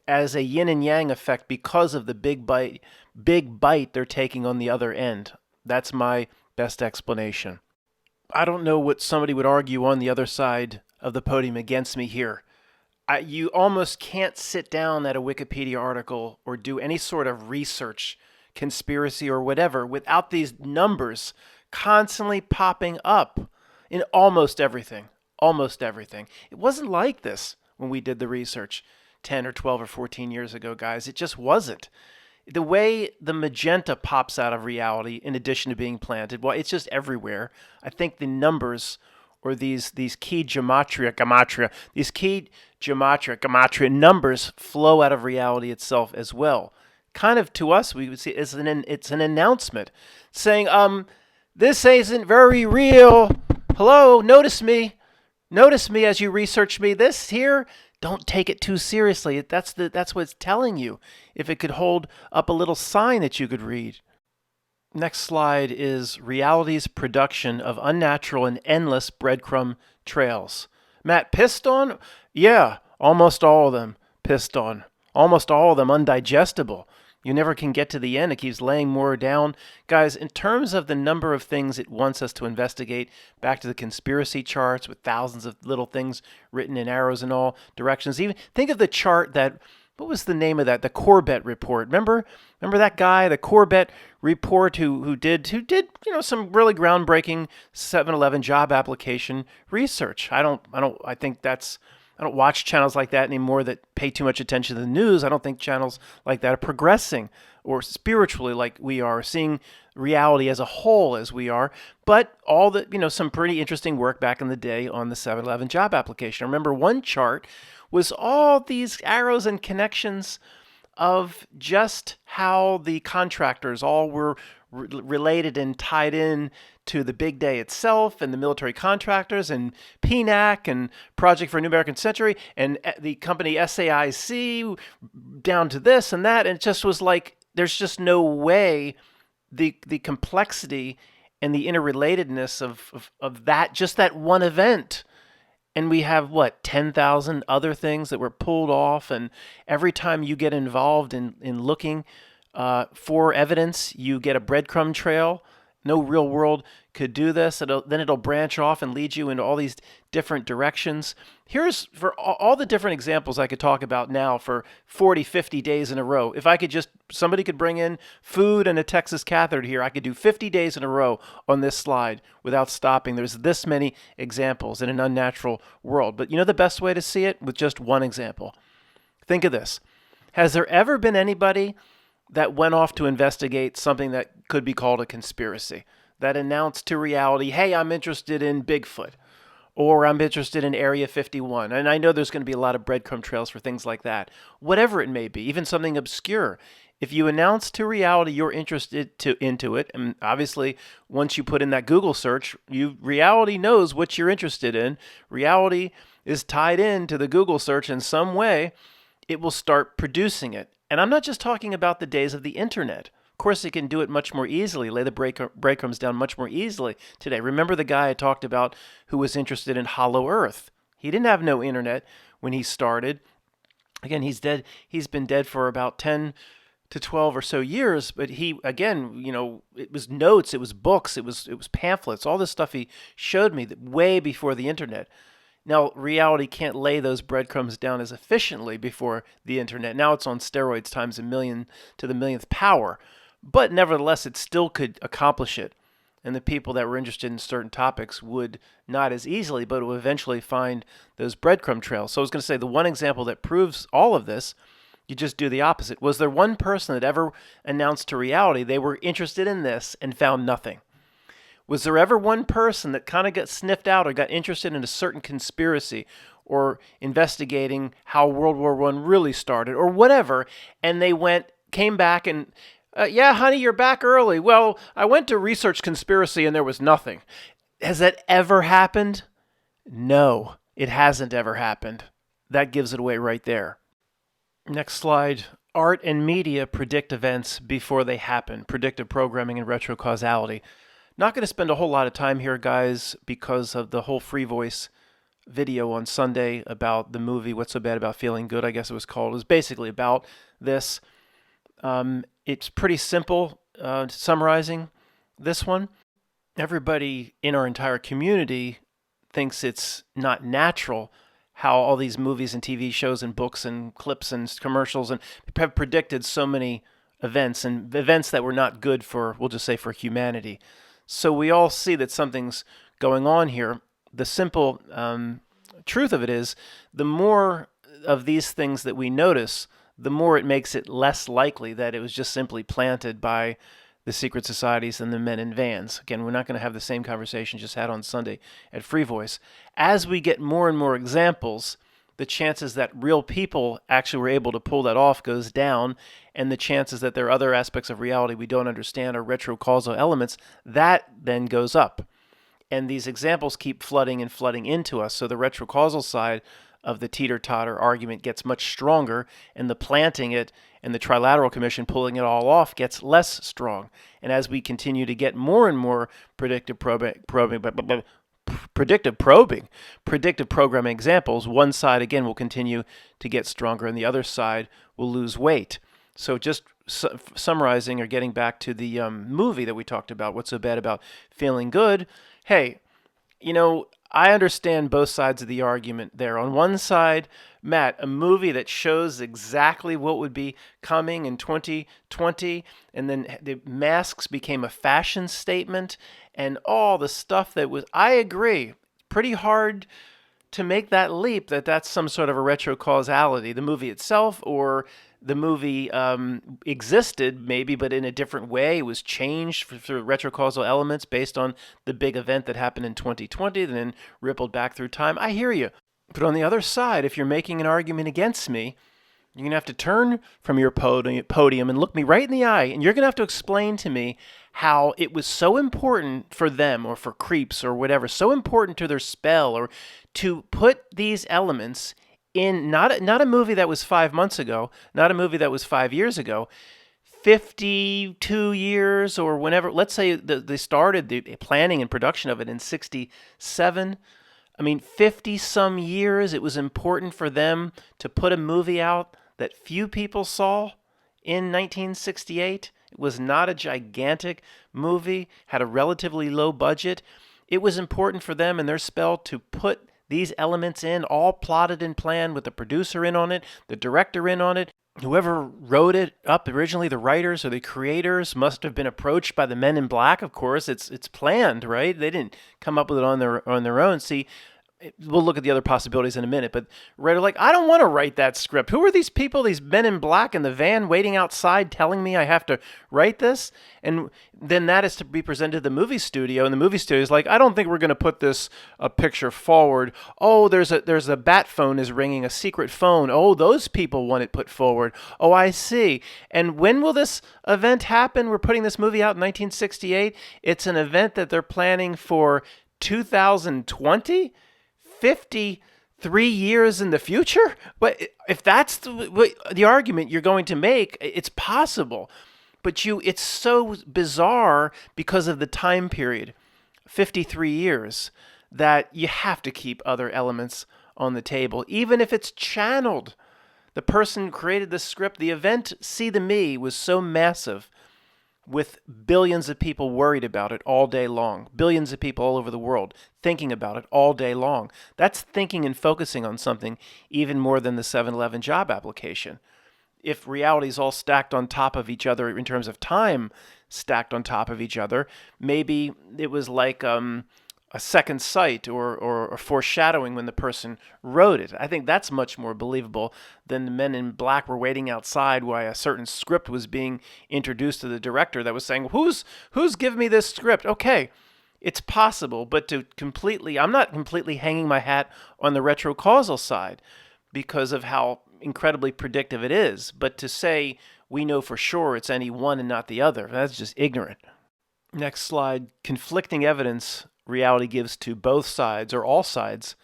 as a yin and yang effect because of the big bite they're taking on the other end. That's my best explanation. I don't know what somebody would argue on the other side of the podium against me here. You almost can't sit down at a Wikipedia article or do any sort of research, conspiracy or whatever, without these numbers constantly popping up in almost everything. Almost everything. It wasn't like this when we did the research 10 or 12 or 14 years ago, guys. It just wasn't. The way the magenta pops out of reality, in addition to being planted, well, it's just everywhere. I think the numbers or these key gematria numbers flow out of reality itself as well. Kind of to us, we would see it's an announcement saying, this isn't very real. Hello, notice me. Notice me as you research me. This here, don't take it too seriously. That's what it's telling you. If it could hold up a little sign that you could read. Next slide is reality's production of unnatural and endless breadcrumb trails. Matt, pissed on? Yeah, almost all of them pissed on. Almost all of them undigestible. You never can get to the end. It keeps laying more down. Guys, in terms of the number of things it wants us to investigate, back to the conspiracy charts with thousands of little things written in arrows in all directions. Even think of the chart that, what was the name of that? The Corbett report. Remember that guy, the Corbett report who did some really groundbreaking 7-Eleven job application research. I don't watch channels like that anymore that pay too much attention to the news. I don't think channels like that are progressing or spiritually like we are, seeing reality as a whole as we are. But all the, some pretty interesting work back in the day on the 7-Eleven job application. I remember one chart was all these arrows and connections of just how the contractors all were related and tied in to the big day itself and the military contractors and PNAC and Project for a New American Century and the company SAIC down to this and that. And it just was like, there's just no way the complexity and the interrelatedness of that, just that one event. And we have, 10,000 other things that were pulled off. And every time you get involved in looking for evidence, you get a breadcrumb trail. No real world could do this. Then it'll branch off and lead you into all these different directions. Here's for all the different examples I could talk about now for 40, 50 days in a row. If I could somebody could bring in food and a Texas cathode here, I could do 50 days in a row on this slide without stopping. There's this many examples in an unnatural world. But the best way to see it? With just one example. Think of this. Has there ever been anybody that went off to investigate something that could be called a conspiracy, that announced to reality, hey, I'm interested in Bigfoot, or I'm interested in Area 51. And I know there's going to be a lot of breadcrumb trails for things like that. Whatever it may be, even something obscure. If you announce to reality you're interested into it, and obviously once you put in that Google search, reality knows what you're interested in. Reality is tied in to the Google search in some way. It will start producing it. And I'm not just talking about the days of the internet. Of course, it can do it much more easily, lay the breadcrumbs down much more easily today. Remember the guy I talked about who was interested in Hollow Earth? He didn't have no internet when he started. Again, he's dead. He's been dead for about 10 to 12 or so years. But he, again, it was notes, it was books, it was pamphlets, all this stuff he showed me way before the internet. Now, reality can't lay those breadcrumbs down as efficiently before the internet. Now it's on steroids times a million to the millionth power. But nevertheless, it still could accomplish it. And the people that were interested in certain topics would not as easily, but will eventually find those breadcrumb trails. So I was going to say the one example that proves all of this, you just do the opposite. Was there one person that ever announced to reality they were interested in this and found nothing? Was there ever one person that kind of got sniffed out or got interested in a certain conspiracy or investigating how World War I really started or whatever, and they came back and, yeah, honey, you're back early. Well, I went to research conspiracy and there was nothing. Has that ever happened? No, it hasn't ever happened. That gives it away right there. Next slide. Art and media predict events before they happen. Predictive programming and retrocausality. Not going to spend a whole lot of time here, guys, because of the whole Free Voice video on Sunday about the movie What's So Bad About Feeling Good, I guess it was called. It was basically about this. It's pretty simple summarizing this one. Everybody in our entire community thinks it's not natural how all these movies and TV shows and books and clips and commercials and have predicted so many events and events that were not good for, we'll just say, for humanity. So we all see that something's going on here. The simple truth of it is, the more of these things that we notice, the more it makes it less likely that it was just simply planted by the secret societies and the men in vans. Again, we're not going to have the same conversation just had on Sunday at Free Voice. As we get more and more examples, the chances that real people actually were able to pull that off goes down, and the chances that there are other aspects of reality we don't understand or retrocausal elements, that then goes up. And these examples keep flooding and flooding into us. So the retrocausal side of the teeter-totter argument gets much stronger, and the planting it and the Trilateral Commission pulling it all off gets less strong. And as we continue to get more and more predictive programming examples, one side again will continue to get stronger and the other side will lose weight. So just summarizing or getting back to the movie that we talked about, What's So Bad About Feeling Good? Hey, I understand both sides of the argument there. On one side, Matt, a movie that shows exactly what would be coming in 2020, and then the masks became a fashion statement, and all the stuff that was, I agree, pretty hard to make that leap that that's some sort of a retrocausality. The movie itself, or the movie existed maybe, but in a different way. It was changed through retrocausal elements based on the big event that happened in 2020, and then rippled back through time. I hear you. But on the other side, if you're making an argument against me, you're going to have to turn from your podium and look me right in the eye, and you're going to have to explain to me how it was so important for them, or for creeps or whatever, so important to their spell, or to put these elements in not a movie that was 5 months ago, not a movie that was 5 years ago, 52 years or whenever. Let's say they started the planning and production of it in 67. 50 some years it was important for them to put a movie out that few people saw in 1968. It was not a gigantic movie, had a relatively low budget. It was important for them and their spell to put these elements in, all plotted and planned, with the producer in on it, the director in on it. Whoever wrote it up originally, the writers or the creators, must have been approached by the Men in Black. Of course, it's planned, right? They didn't come up with it on their own. See, we'll look at the other possibilities in a minute, but writer like, I don't want to write that script. Who are these people, these Men in Black in the van waiting outside telling me I have to write this? And then that is to be presented to the movie studio, and the movie studio is like, I don't think we're going to put this picture forward. Oh, there's a bat phone is ringing, a secret phone. Oh, those people want it put forward. Oh, I see. And when will this event happen? We're putting this movie out in 1968. It's an event that they're planning for 2020? 53 years in the future? But if that's the argument you're going to make, it's possible. But it's so bizarre because of the time period, 53 years, that you have to keep other elements on the table, even if it's channeled. The person who created the script, the event See the Me was so massive, with billions of people worried about it all day long, billions of people all over the world thinking about it all day long. That's thinking and focusing on something even more than the 7-Eleven job application. If reality is all stacked on top of each other in terms of time stacked on top of each other, maybe it was like a second sight or foreshadowing when the person wrote it. I think that's much more believable than the Men in Black were waiting outside while a certain script was being introduced to the director that was saying, who's giving me this script? Okay, It's possible, but I'm not completely hanging my hat on the retrocausal side because of how incredibly predictive it is. But to say we know for sure it's any one and not the other, that's just ignorant. Next slide. Conflicting evidence reality gives to both sides or all sides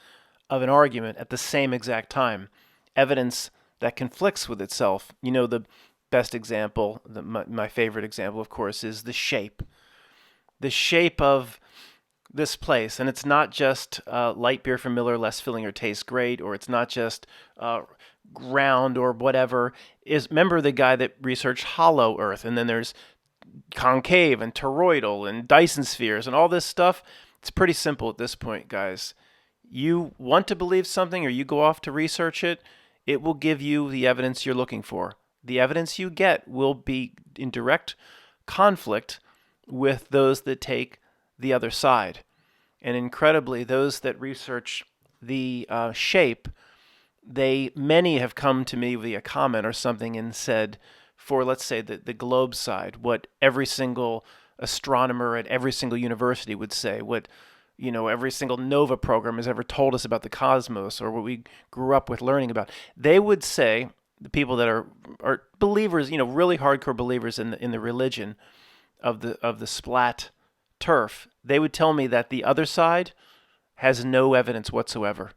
of an argument at the same exact time. Evidence that conflicts with itself. The best example, my favorite example, of course, is the shape. The shape of this place. And it's not just light beer from Miller, less filling or tastes great, or it's not just round or whatever. Remember the guy that researched hollow Earth, and then there's concave and toroidal and Dyson spheres and all this stuff. It's pretty simple at this point, guys. You want to believe something or you go off to research it, it will give you the evidence you're looking for. The evidence you get will be in direct conflict with those that take the other side. And incredibly, those that research the shape, many have come to me via comment or something and said, for let's say the globe side, what every single astronomer at every single university would say, what every single NOVA program has ever told us about the cosmos, or what we grew up with learning about. They would say, the people that are believers, really hardcore believers in the religion of the splat turf, they would tell me that the other side has no evidence whatsoever.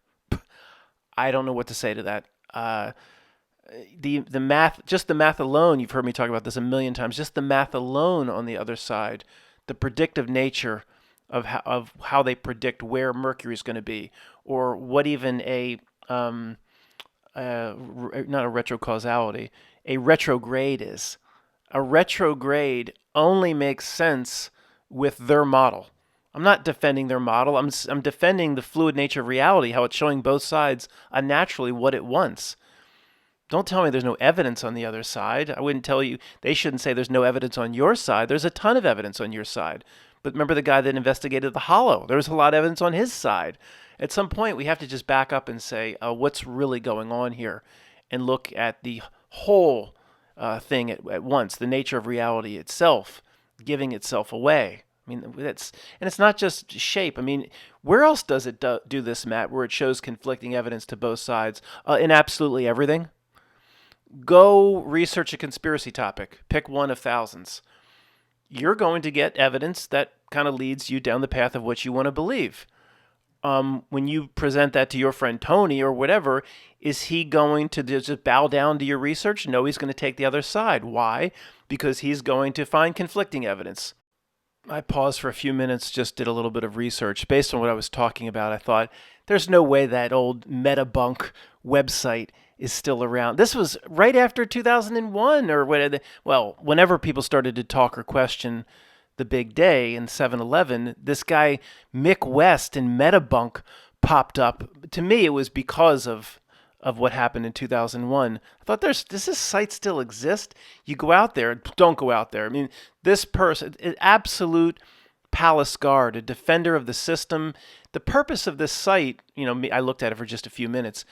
I don't know what to say to that. The math, just the math alone, you've heard me talk about this a million times, just the math alone on the other side, the predictive nature of how they predict where Mercury is going to be, or what even not a retrocausality, a retrograde is. A retrograde only makes sense with their model. I'm not defending their model. I'm defending the fluid nature of reality, how it's showing both sides unnaturally what it wants. Don't tell me there's no evidence on the other side. I wouldn't tell you, they shouldn't say there's no evidence on your side. There's a ton of evidence on your side. But remember the guy that investigated the hollow? There was a lot of evidence on his side. At some point, we have to just back up and say, what's really going on here? And look at the whole thing at once, the nature of reality itself, giving itself away. I mean, it's not just shape. I mean, where else does it do this, Matt, where it shows conflicting evidence to both sides? In absolutely everything. Go research a conspiracy topic. Pick one of thousands. You're going to get evidence that kind of leads you down the path of what you want to believe. When you present that to your friend Tony or whatever, is he going to just bow down to your research? No, he's going to take the other side. Why? Because he's going to find conflicting evidence. I paused for a few minutes, just did a little bit of research. Based on what I was talking about, I thought, there's no way that old Metabunk website is still around. This was right after 2001 or whenever people started to talk or question the big day in 7-Eleven, this guy Mick West in Metabunk popped up. To me, it was because of what happened in 2001. I thought, does this site still exist? You go out there, don't go out there. I mean, this person, an absolute palace guard, a defender of the system. The purpose of this site, I looked at it for just a few minutes.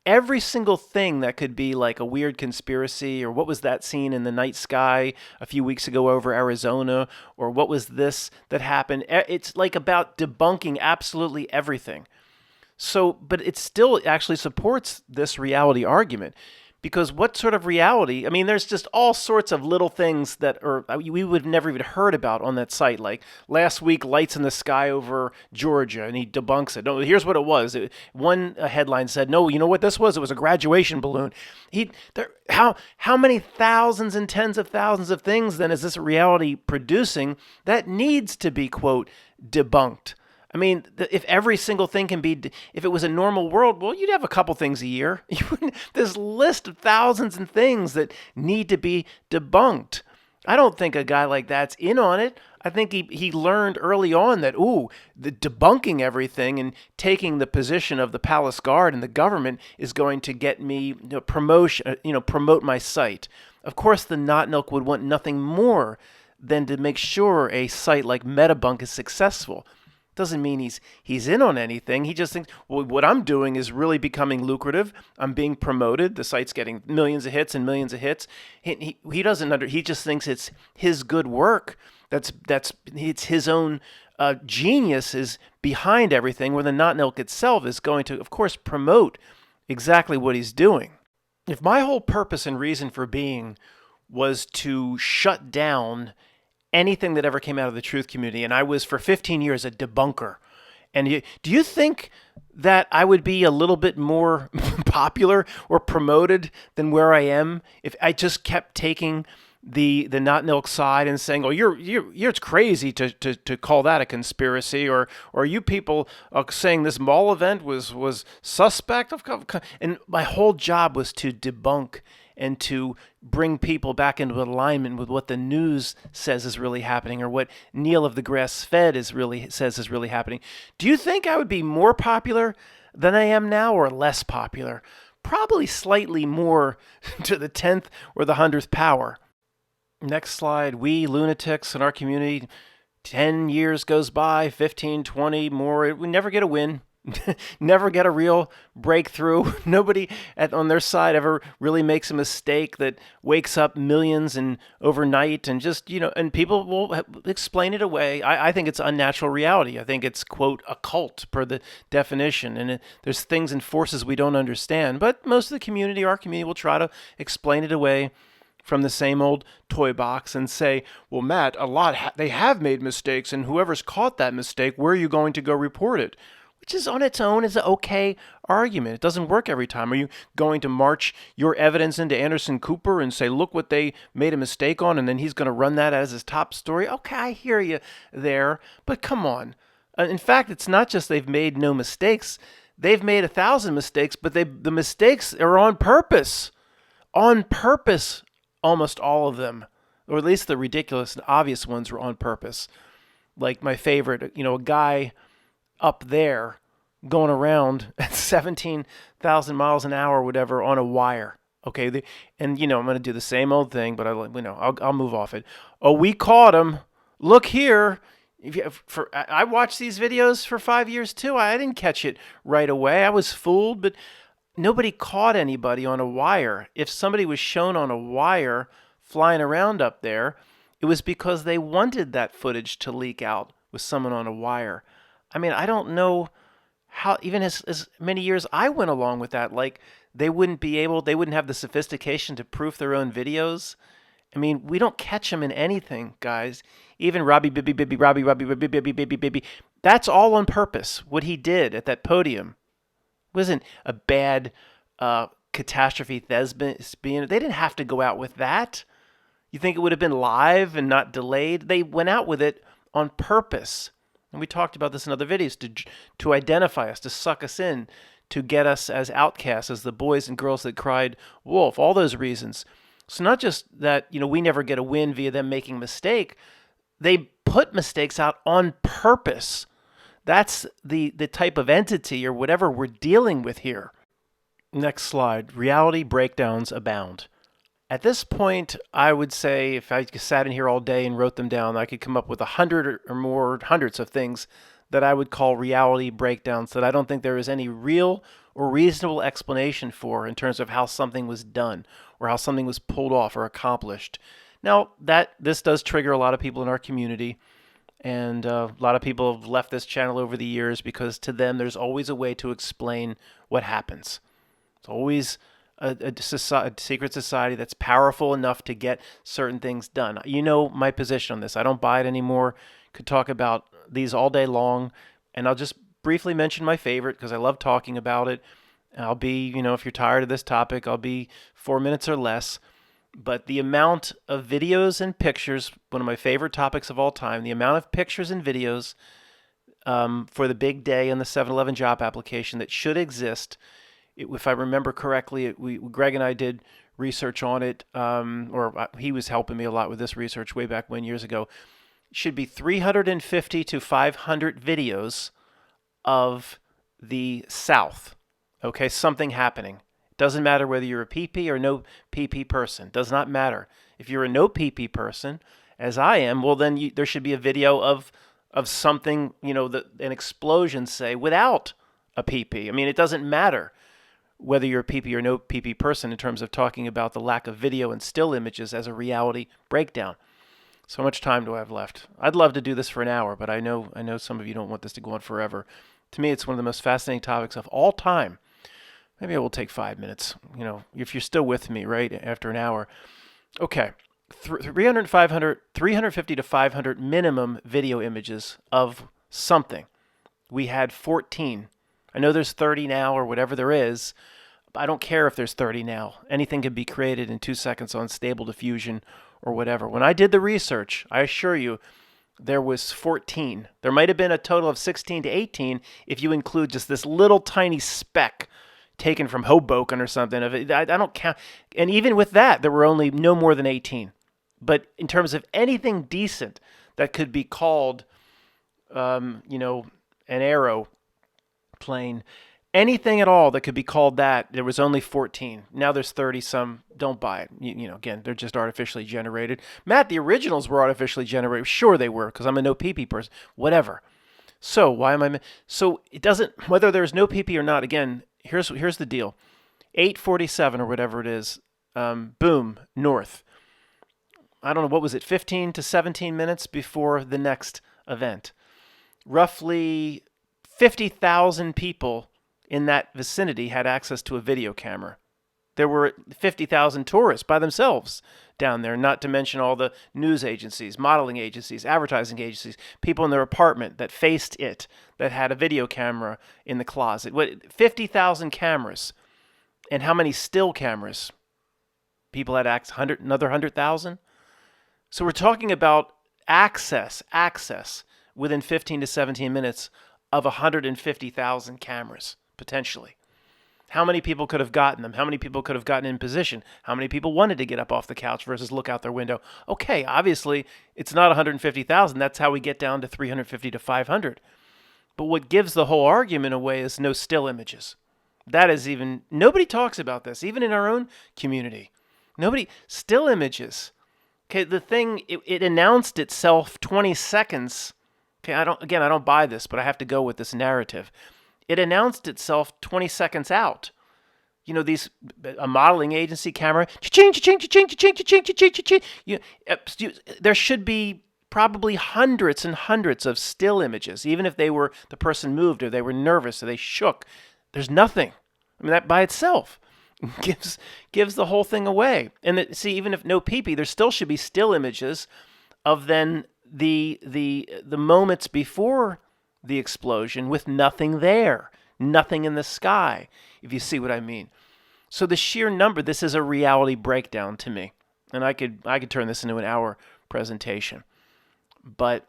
Every single thing that could be like a weird conspiracy, or what was that scene in the night sky a few weeks ago over Arizona, or what was this that happened? It's like about debunking absolutely everything. So, but it still actually supports this reality argument, because what sort of reality? I mean, there's just all sorts of little things that we would have never even heard about on that site. Like last week, lights in the sky over Georgia, and he debunks it. No, here's what it was. One headline said, "No, you know what this was? It was a graduation balloon." How many thousands and tens of thousands of things then is this reality producing that needs to be, quote, debunked? I mean, if every single thing can be, if it was a normal world, well, you'd have a couple things a year. This list of thousands and things that need to be debunked. I don't think a guy like that's in on it. I think he learned early on that, the debunking everything and taking the position of the palace guard and the government is going to get me promote my site. Of course, the Not-Milk would want nothing more than to make sure a site like Metabunk is successful. Doesn't mean he's in on anything. He just thinks, well, what I'm doing is really becoming lucrative. I'm being promoted. The site's getting millions of hits and millions of hits. He doesn't he just thinks it's his good work. It's his own genius is behind everything, where the not-nilk itself is going to, of course, promote exactly what he's doing. If my whole purpose and reason for being was to shut down anything that ever came out of the truth community, and I was for 15 years a debunker, and do you think that I would be a little bit more popular or promoted than where I am if I just kept taking the not-nilk side and saying, "Oh, you're it's crazy to call that a conspiracy," or you people saying this mall event was suspect of, and my whole job was to debunk and to bring people back into alignment with what the news says is really happening, or what Neil of the Grass-Fed says is really happening. Do you think I would be more popular than I am now, or less popular? Probably slightly more to the 10th or the 100th power. Next slide. We lunatics in our community, 10 years goes by, 15, 20 more. We never get a win. Never get a real breakthrough. Nobody on their side ever really makes a mistake that wakes up millions and overnight, and just, and people will explain it away. I think it's unnatural reality. I think it's, quote, occult per the definition. And there's things and forces we don't understand. But most of the community, our community, will try to explain it away from the same old toy box and say, well, Matt, they have made mistakes, and whoever's caught that mistake, where are you going to go report it? Which is on its own is an okay argument. It doesn't work every time. Are you going to march your evidence into Anderson Cooper and say, look what they made a mistake on, and then he's going to run that as his top story? Okay, I hear you there, but come on. In fact, it's not just they've made no mistakes. They've made 1,000 mistakes, but the mistakes are on purpose. On purpose, almost all of them. Or at least the ridiculous and obvious ones were on purpose. Like my favorite, a guy up there going around at 17,000 miles an hour or whatever on a wire. Okay, I'm going to do the same old thing, but I'll move off it. Oh, we caught him. Look here. I watched these videos for 5 years too. I didn't catch it right away. I was fooled, but nobody caught anybody on a wire. If somebody was shown on a wire flying around up there, it was because they wanted that footage to leak out with someone on a wire. I mean, I don't know how, even as many years I went along with that, like they wouldn't have the sophistication to proof their own videos. I mean, we don't catch them in anything, guys. Even Robbie, that's all on purpose. What he did at that podium wasn't a bad catastrophe thespian. They didn't have to go out with that. You think it would have been live and not delayed? They went out with it on purpose. And we talked about this in other videos, to identify us, to suck us in, to get us as outcasts, as the boys and girls that cried wolf, all those reasons. So not just that, we never get a win via them making a mistake. They put mistakes out on purpose. That's the type of entity or whatever we're dealing with here. Next slide. Reality breakdowns abound. At this point, I would say if I sat in here all day and wrote them down, I could come up with 100 or more, hundreds of things that I would call reality breakdowns that I don't think there is any real or reasonable explanation for in terms of how something was done or how something was pulled off or accomplished. Now, this does trigger a lot of people in our community, and a lot of people have left this channel over the years because to them there's always a way to explain what happens. It's always a secret society that's powerful enough to get certain things done. You know my position on this. I don't buy it anymore. Could talk about these all day long, and I'll just briefly mention my favorite because I love talking about it. I'll be, if you're tired of this topic, I'll be 4 minutes or less. But the amount of videos and pictures, one of my favorite topics of all time, the amount of pictures and videos for the big day and the 7-Eleven job application that should exist. If I remember correctly, Greg and I did research on it, or he was helping me a lot with this research way back when, years ago. It should be 350 to 500 videos of the South. Okay, something happening. It doesn't matter whether you're a PP or no PP person. Does not matter. If you're a no PP person, as I am, well then there should be a video of something, an explosion, say, without a PP. I mean, it doesn't matter whether you're a PP or no PP person in terms of talking about the lack of video and still images as a reality breakdown. So much time do I have left? I'd love to do this for an hour, but I know some of you don't want this to go on forever. To me, it's one of the most fascinating topics of all time. Maybe it will take 5 minutes, if you're still with me, right, after an hour. Okay, 300, 500, 350 to 500 minimum video images of something. We had 14. I know there's 30 now or whatever there is. I don't care if there's 30 now. Anything can be created in 2 seconds on Stable Diffusion or whatever. When I did the research, I assure you, there was 14. There might have been a total of 16 to 18 if you include just this little tiny speck taken from Hoboken or something. I don't count. And even with that, there were only no more than 18. But in terms of anything decent that could be called, an aeroplane, anything at all that could be called that, there was only 14. Now there's 30 some. Don't buy it. Again, they're just artificially generated. Matt, the originals were artificially generated. Sure they were, because I'm a no pee-pee person. Whatever. So why am I? So it doesn't, whether there's no pee-pee or not, again, here's the deal. 8:47 or whatever it is, boom, north. I don't know, what was it, 15 to 17 minutes before the next event. Roughly 50,000 people in that vicinity had access to a video camera. There were 50,000 tourists by themselves down there, not to mention all the news agencies, modeling agencies, advertising agencies, people in their apartment that faced it, that had a video camera in the closet. 50,000 cameras. And how many still cameras? People had access, another 100,000? So we're talking about access within 15 to 17 minutes of 150,000 cameras, potentially. How many people could have gotten them? How many people could have gotten in position? How many people wanted to get up off the couch versus look out their window? Okay, obviously, it's not 150,000. That's how we get down to 350 to 500. But what gives the whole argument away is no still images. That is nobody talks about this, even in our own community. Still images. Okay, the thing, it announced itself 20 seconds. Okay, I don't buy this, but I have to go with this narrative. It announced itself 20 seconds out. A modeling agency camera, there should be probably hundreds and hundreds of still images, even if the person moved or they were nervous or they shook. There's nothing. I mean, that by itself gives the whole thing away. And even if no pee-pee, there still should be still images of then the moments before the explosion with nothing there, nothing in the sky, if you see what I mean. So the sheer number, this is a reality breakdown to me. And I could turn this into an hour presentation. But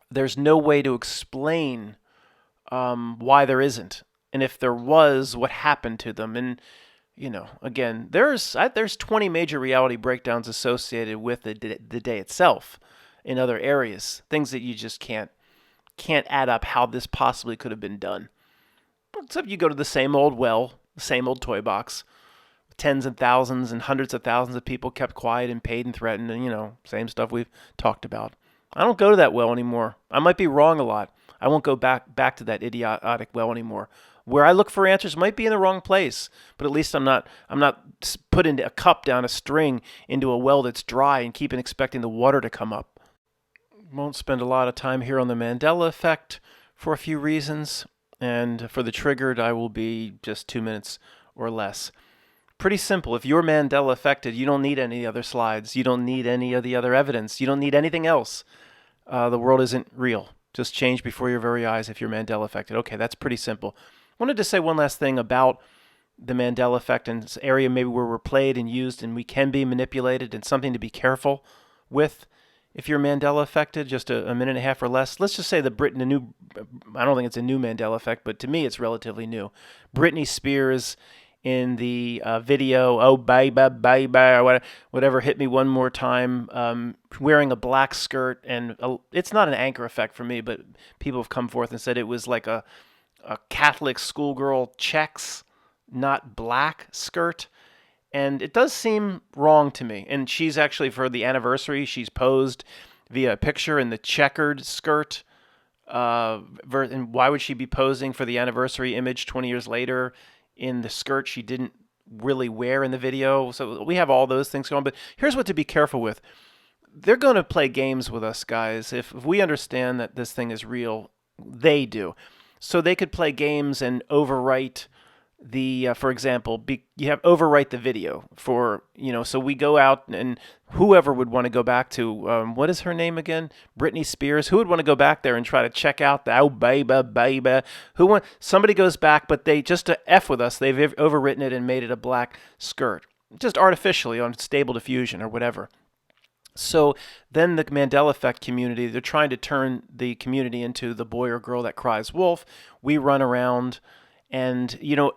there's no way to explain why there isn't. And if there was, what happened to them. And again, there's 20 major reality breakdowns associated with the day itself in other areas, things that you just can't add up how this possibly could have been done. Except you go to the same old well, the same old toy box, tens and thousands and hundreds of thousands of people kept quiet and paid and threatened, and same stuff we've talked about. I don't go to that well anymore. I might be wrong a lot. I won't go back to that idiotic well anymore. Where I look for answers might be in the wrong place, but at least I'm not putting a cup down a string into a well that's dry and keeping expecting the water to come up. Won't spend a lot of time here on the Mandela effect for a few reasons, and for the triggered, I will be just 2 minutes or less. Pretty simple. If you're Mandela affected, you don't need any other slides. You don't need any of the other evidence. You don't need anything else. The world isn't real. Just change before your very eyes if you're Mandela affected. Okay, that's pretty simple. Wanted to say one last thing about the Mandela effect and this area maybe where we're played and used and we can be manipulated and something to be careful with. If you're Mandela affected, just a minute and a half or less, let's just say I don't think it's a new Mandela effect, but to me it's relatively new. Britney Spears in the video, oh, baby, or whatever, hit me one more time, wearing a black skirt. And it's not an anchor effect for me, but people have come forth and said it was like a Catholic schoolgirl checks, not black skirt. And it does seem wrong to me. And she's actually, for the anniversary, she's posed via a picture in the checkered skirt. And why would she be posing for the anniversary image 20 years later in the skirt she didn't really wear in the video? So we have all those things going. But here's what to be careful with. they're going to play games with us, guys. If we understand that this thing is real, they do. So they could play games and overwrite the, for example, you have overwrite the video for, so we go out and whoever would want to go back to, what is her name again? Britney Spears. Who would want to go back there and try to check out the, oh, baby. Somebody goes back, but they, just to F with us, they've overwritten it and made it a black skirt, just artificially on Stable Diffusion or whatever. So then the Mandela effect community, they're trying to turn the community into the boy or girl that cries wolf. We run around and, you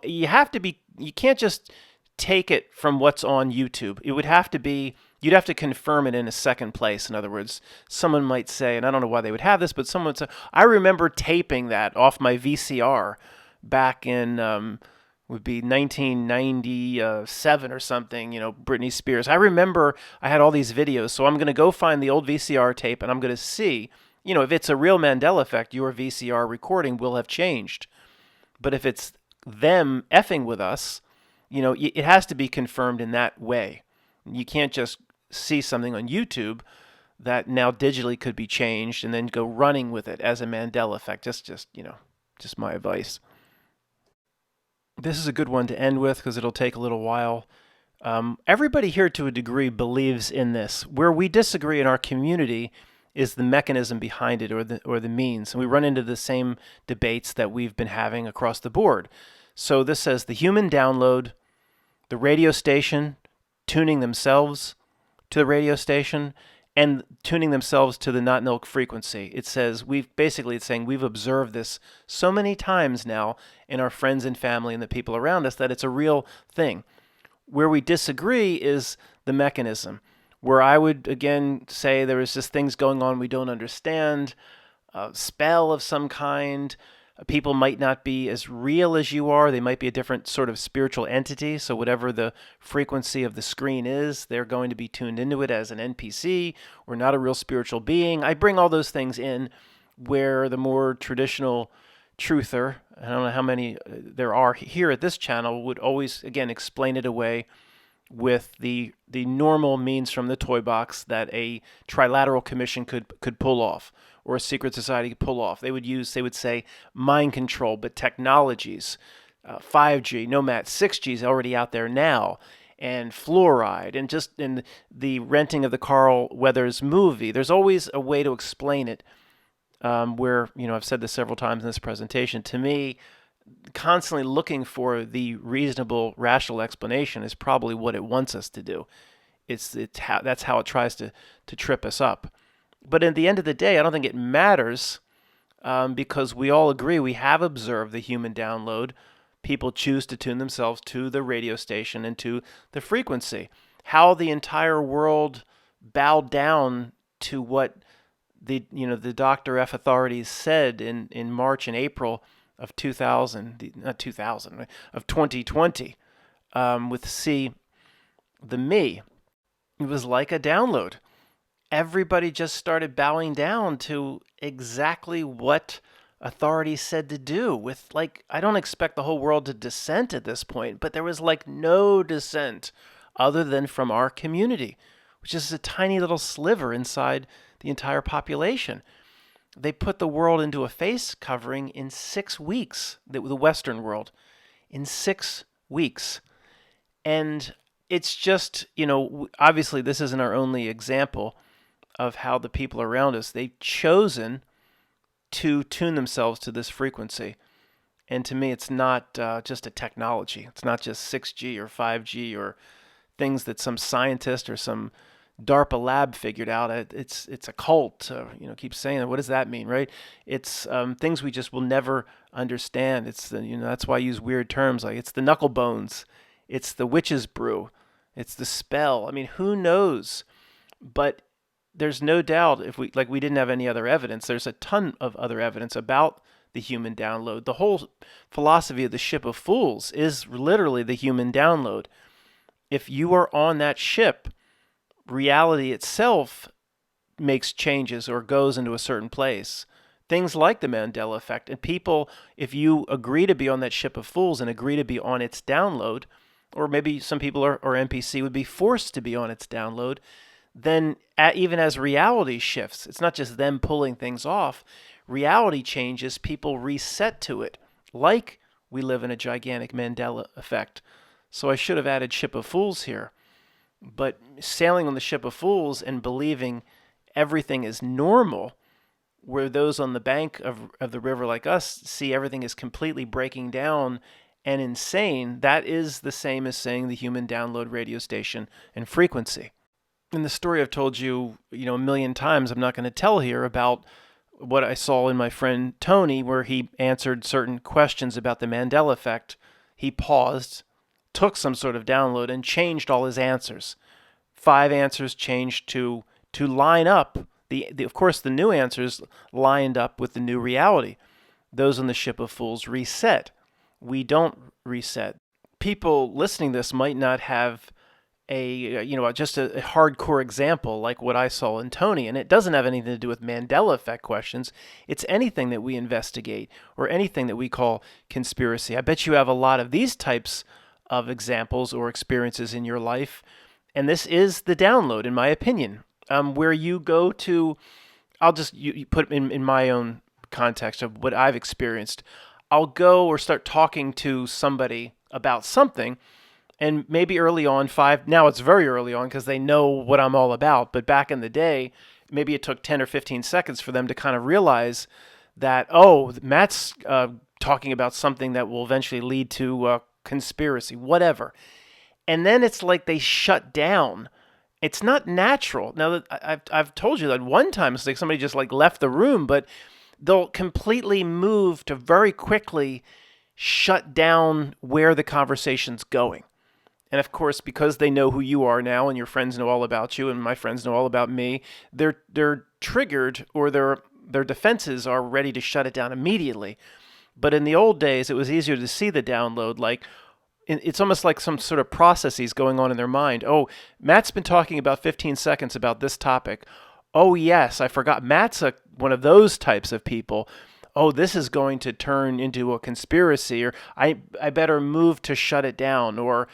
can't just take it from what's on YouTube. It would have to be, you'd have to confirm it in a second place. In other words, someone might say, and I don't know why they would have this, but someone would say, I remember taping that off my VCR back in, would be 1997 or something, Britney Spears. I remember I had all these videos, so I'm going to go find the old VCR tape and I'm going to see, if it's a real Mandela effect, your VCR recording will have changed. But if it's them effing with us, it has to be confirmed in that way. You can't just see something on YouTube that now digitally could be changed and then go running with it as a Mandela effect. Just my advice. This is a good one to end with because it'll take a little while. Everybody here to a degree believes in this. Where we disagree in our community is the mechanism behind it or the means. And we run into the same debates that we've been having across the board. So this says the human download, the radio station tuning themselves to the radio station, and tuning themselves to the not null frequency. It says it's saying we've observed this so many times now in our friends and family and the people around us that it's a real thing. Where we disagree is the mechanism, where I would again say there is just things going on we don't understand, a spell of some kind. People might not be as real as you are. They might be a different sort of spiritual entity. So whatever the frequency of the screen is, they're going to be tuned into it as an NPC or not a real spiritual being. I bring all those things in where the more traditional truther, I don't know how many there are here at this channel, would always, again, explain it away with the normal means from the toy box that a trilateral commission could pull off, or a secret society could pull off. They would say mind control, but technologies, 5G, Nomad, 6G is already out there now, and fluoride, and just in the renting of the Carl Weathers movie. There's always a way to explain it, where, I've said this several times in this presentation, to me, constantly looking for the reasonable, rational explanation is probably what it wants us to do. That's how it tries to trip us up. But at the end of the day, I don't think it matters, because we all agree we have observed the human download. People choose to tune themselves to the radio station and to the frequency. How the entire world bowed down to what the Dr. F authorities said in March and April of 2020, with the me. It was like a download. Everybody just started bowing down to exactly what authorities said to do. I don't expect the whole world to dissent at this point, but there was no dissent other than from our community, which is a tiny little sliver inside the entire population. They put the world into a face covering in 6 weeks, the Western world, in 6 weeks. And it's just, obviously this isn't our only example of how the people around us, they've chosen to tune themselves to this frequency. And to me, it's not just a technology. It's not just 6G or 5G or things that some scientist or some DARPA lab figured out. It's a cult. Keep saying that. What does that mean, right? It's things we just will never understand. It's that's why I use weird terms like it's the knuckle bones, it's the witch's brew, it's the spell. I mean, who knows? But there's no doubt if we didn't have any other evidence. There's a ton of other evidence about the human download. The whole philosophy of the ship of fools is literally the human download. If you are on that ship, reality itself makes changes or goes into a certain place. Things like the Mandela effect. And people, if you agree to be on that ship of fools and agree to be on its download, or maybe some people or NPC would be forced to be on its download, then even as reality shifts, it's not just them pulling things off. Reality changes, people reset to it, like we live in a gigantic Mandela effect. So I should have added Ship of Fools here. But sailing on the Ship of Fools and believing everything is normal, where those on the bank of the river like us see everything is completely breaking down and insane, that is the same as saying the human download radio station and frequency. In the story I've told you, a million times, I'm not going to tell here about what I saw in my friend Tony, where he answered certain questions about the Mandela effect. He paused, took some sort of download, and changed all his answers. 5 answers changed to line up. Of course, the new answers lined up with the new reality. Those on the Ship of Fools reset. We don't reset. People listening to this might not have just a hardcore example like what I saw in Tony, and it doesn't have anything to do with Mandela effect questions. It's anything that we investigate or anything that we call conspiracy. I bet you have a lot of these types of examples or experiences in your life, and this is the download, in my opinion, where you go to. I'll just you put in my own context of what I've experienced. I'll go or start talking to somebody about something. And maybe early on, now it's very early on because they know what I'm all about. But back in the day, maybe it took 10 or 15 seconds for them to kind of realize that, oh, Matt's talking about something that will eventually lead to conspiracy, whatever. And then it's like they shut down. It's not natural. Now, I've told you that one time it's like somebody just like left the room, but they'll completely move to very quickly shut down where the conversation's going. And of course, because they know who you are now and your friends know all about you and my friends know all about me, they're triggered, or their defenses are ready to shut it down immediately. But in the old days, it was easier to see the download. Like, it's almost like some sort of processes going on in their mind. Oh, Matt's been talking about 15 seconds about this topic. Oh, yes, I forgot. Matt's one of those types of people. Oh, this is going to turn into a conspiracy, or I better move to shut it down, or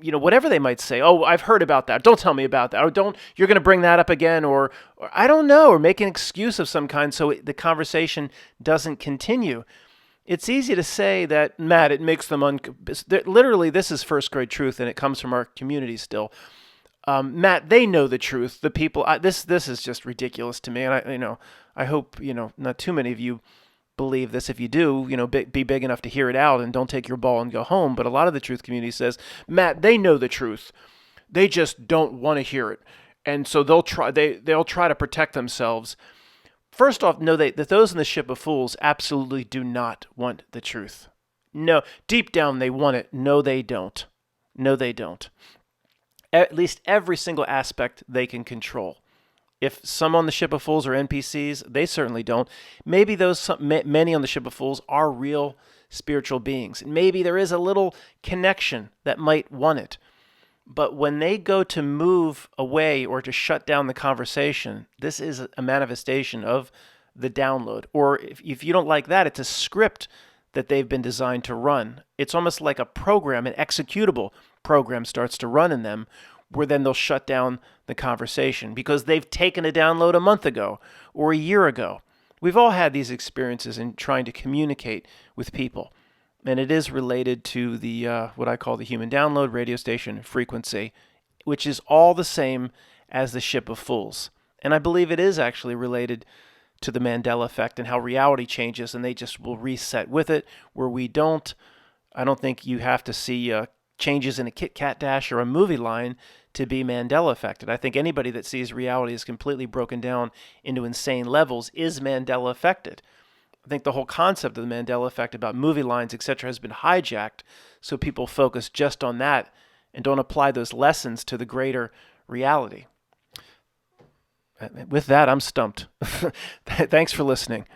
whatever they might say. Oh, I've heard about that. Don't tell me about that. Or you're going to bring that up again, or I don't know, or make an excuse of some kind so the conversation doesn't continue. It's easy to say that, Matt, it makes them literally, this is first grade truth, and it comes from our community still. Matt, they know the truth. The people, this is just ridiculous to me, and I hope not too many of you believe this. If you do, be big enough to hear it out and don't take your ball and go home. But a lot of the truth community says, Matt, they know the truth. They just don't want to hear it, and so they'll try to protect themselves. First off, know that those in the Ship of Fools absolutely do not want the truth. No, deep down they want it. No, they don't. No, they don't. At least every single aspect they can control. If some on the Ship of Fools are NPCs, they certainly don't. Maybe many on the Ship of Fools are real spiritual beings. Maybe there is a little connection that might want it. But when they go to move away or to shut down the conversation, this is a manifestation of the download. Or if you don't like that, it's a script that they've been designed to run. It's almost like a program, an executable program starts to run in them, where then they'll shut down the conversation because they've taken a download a month ago or a year ago. We've all had these experiences in trying to communicate with people. And it is related to the what I call the human download radio station frequency, which is all the same as the Ship of Fools. And I believe it is actually related to the Mandela effect and how reality changes, and they just will reset with it, where we don't. I don't think you have to see changes in a Kit Kat dash or a movie line to be Mandela affected. I think anybody that sees reality is completely broken down into insane levels is Mandela affected. I think the whole concept of the Mandela effect about movie lines, etc., has been hijacked, so people focus just on that and don't apply those lessons to the greater reality. With that, I'm stumped. Thanks for listening.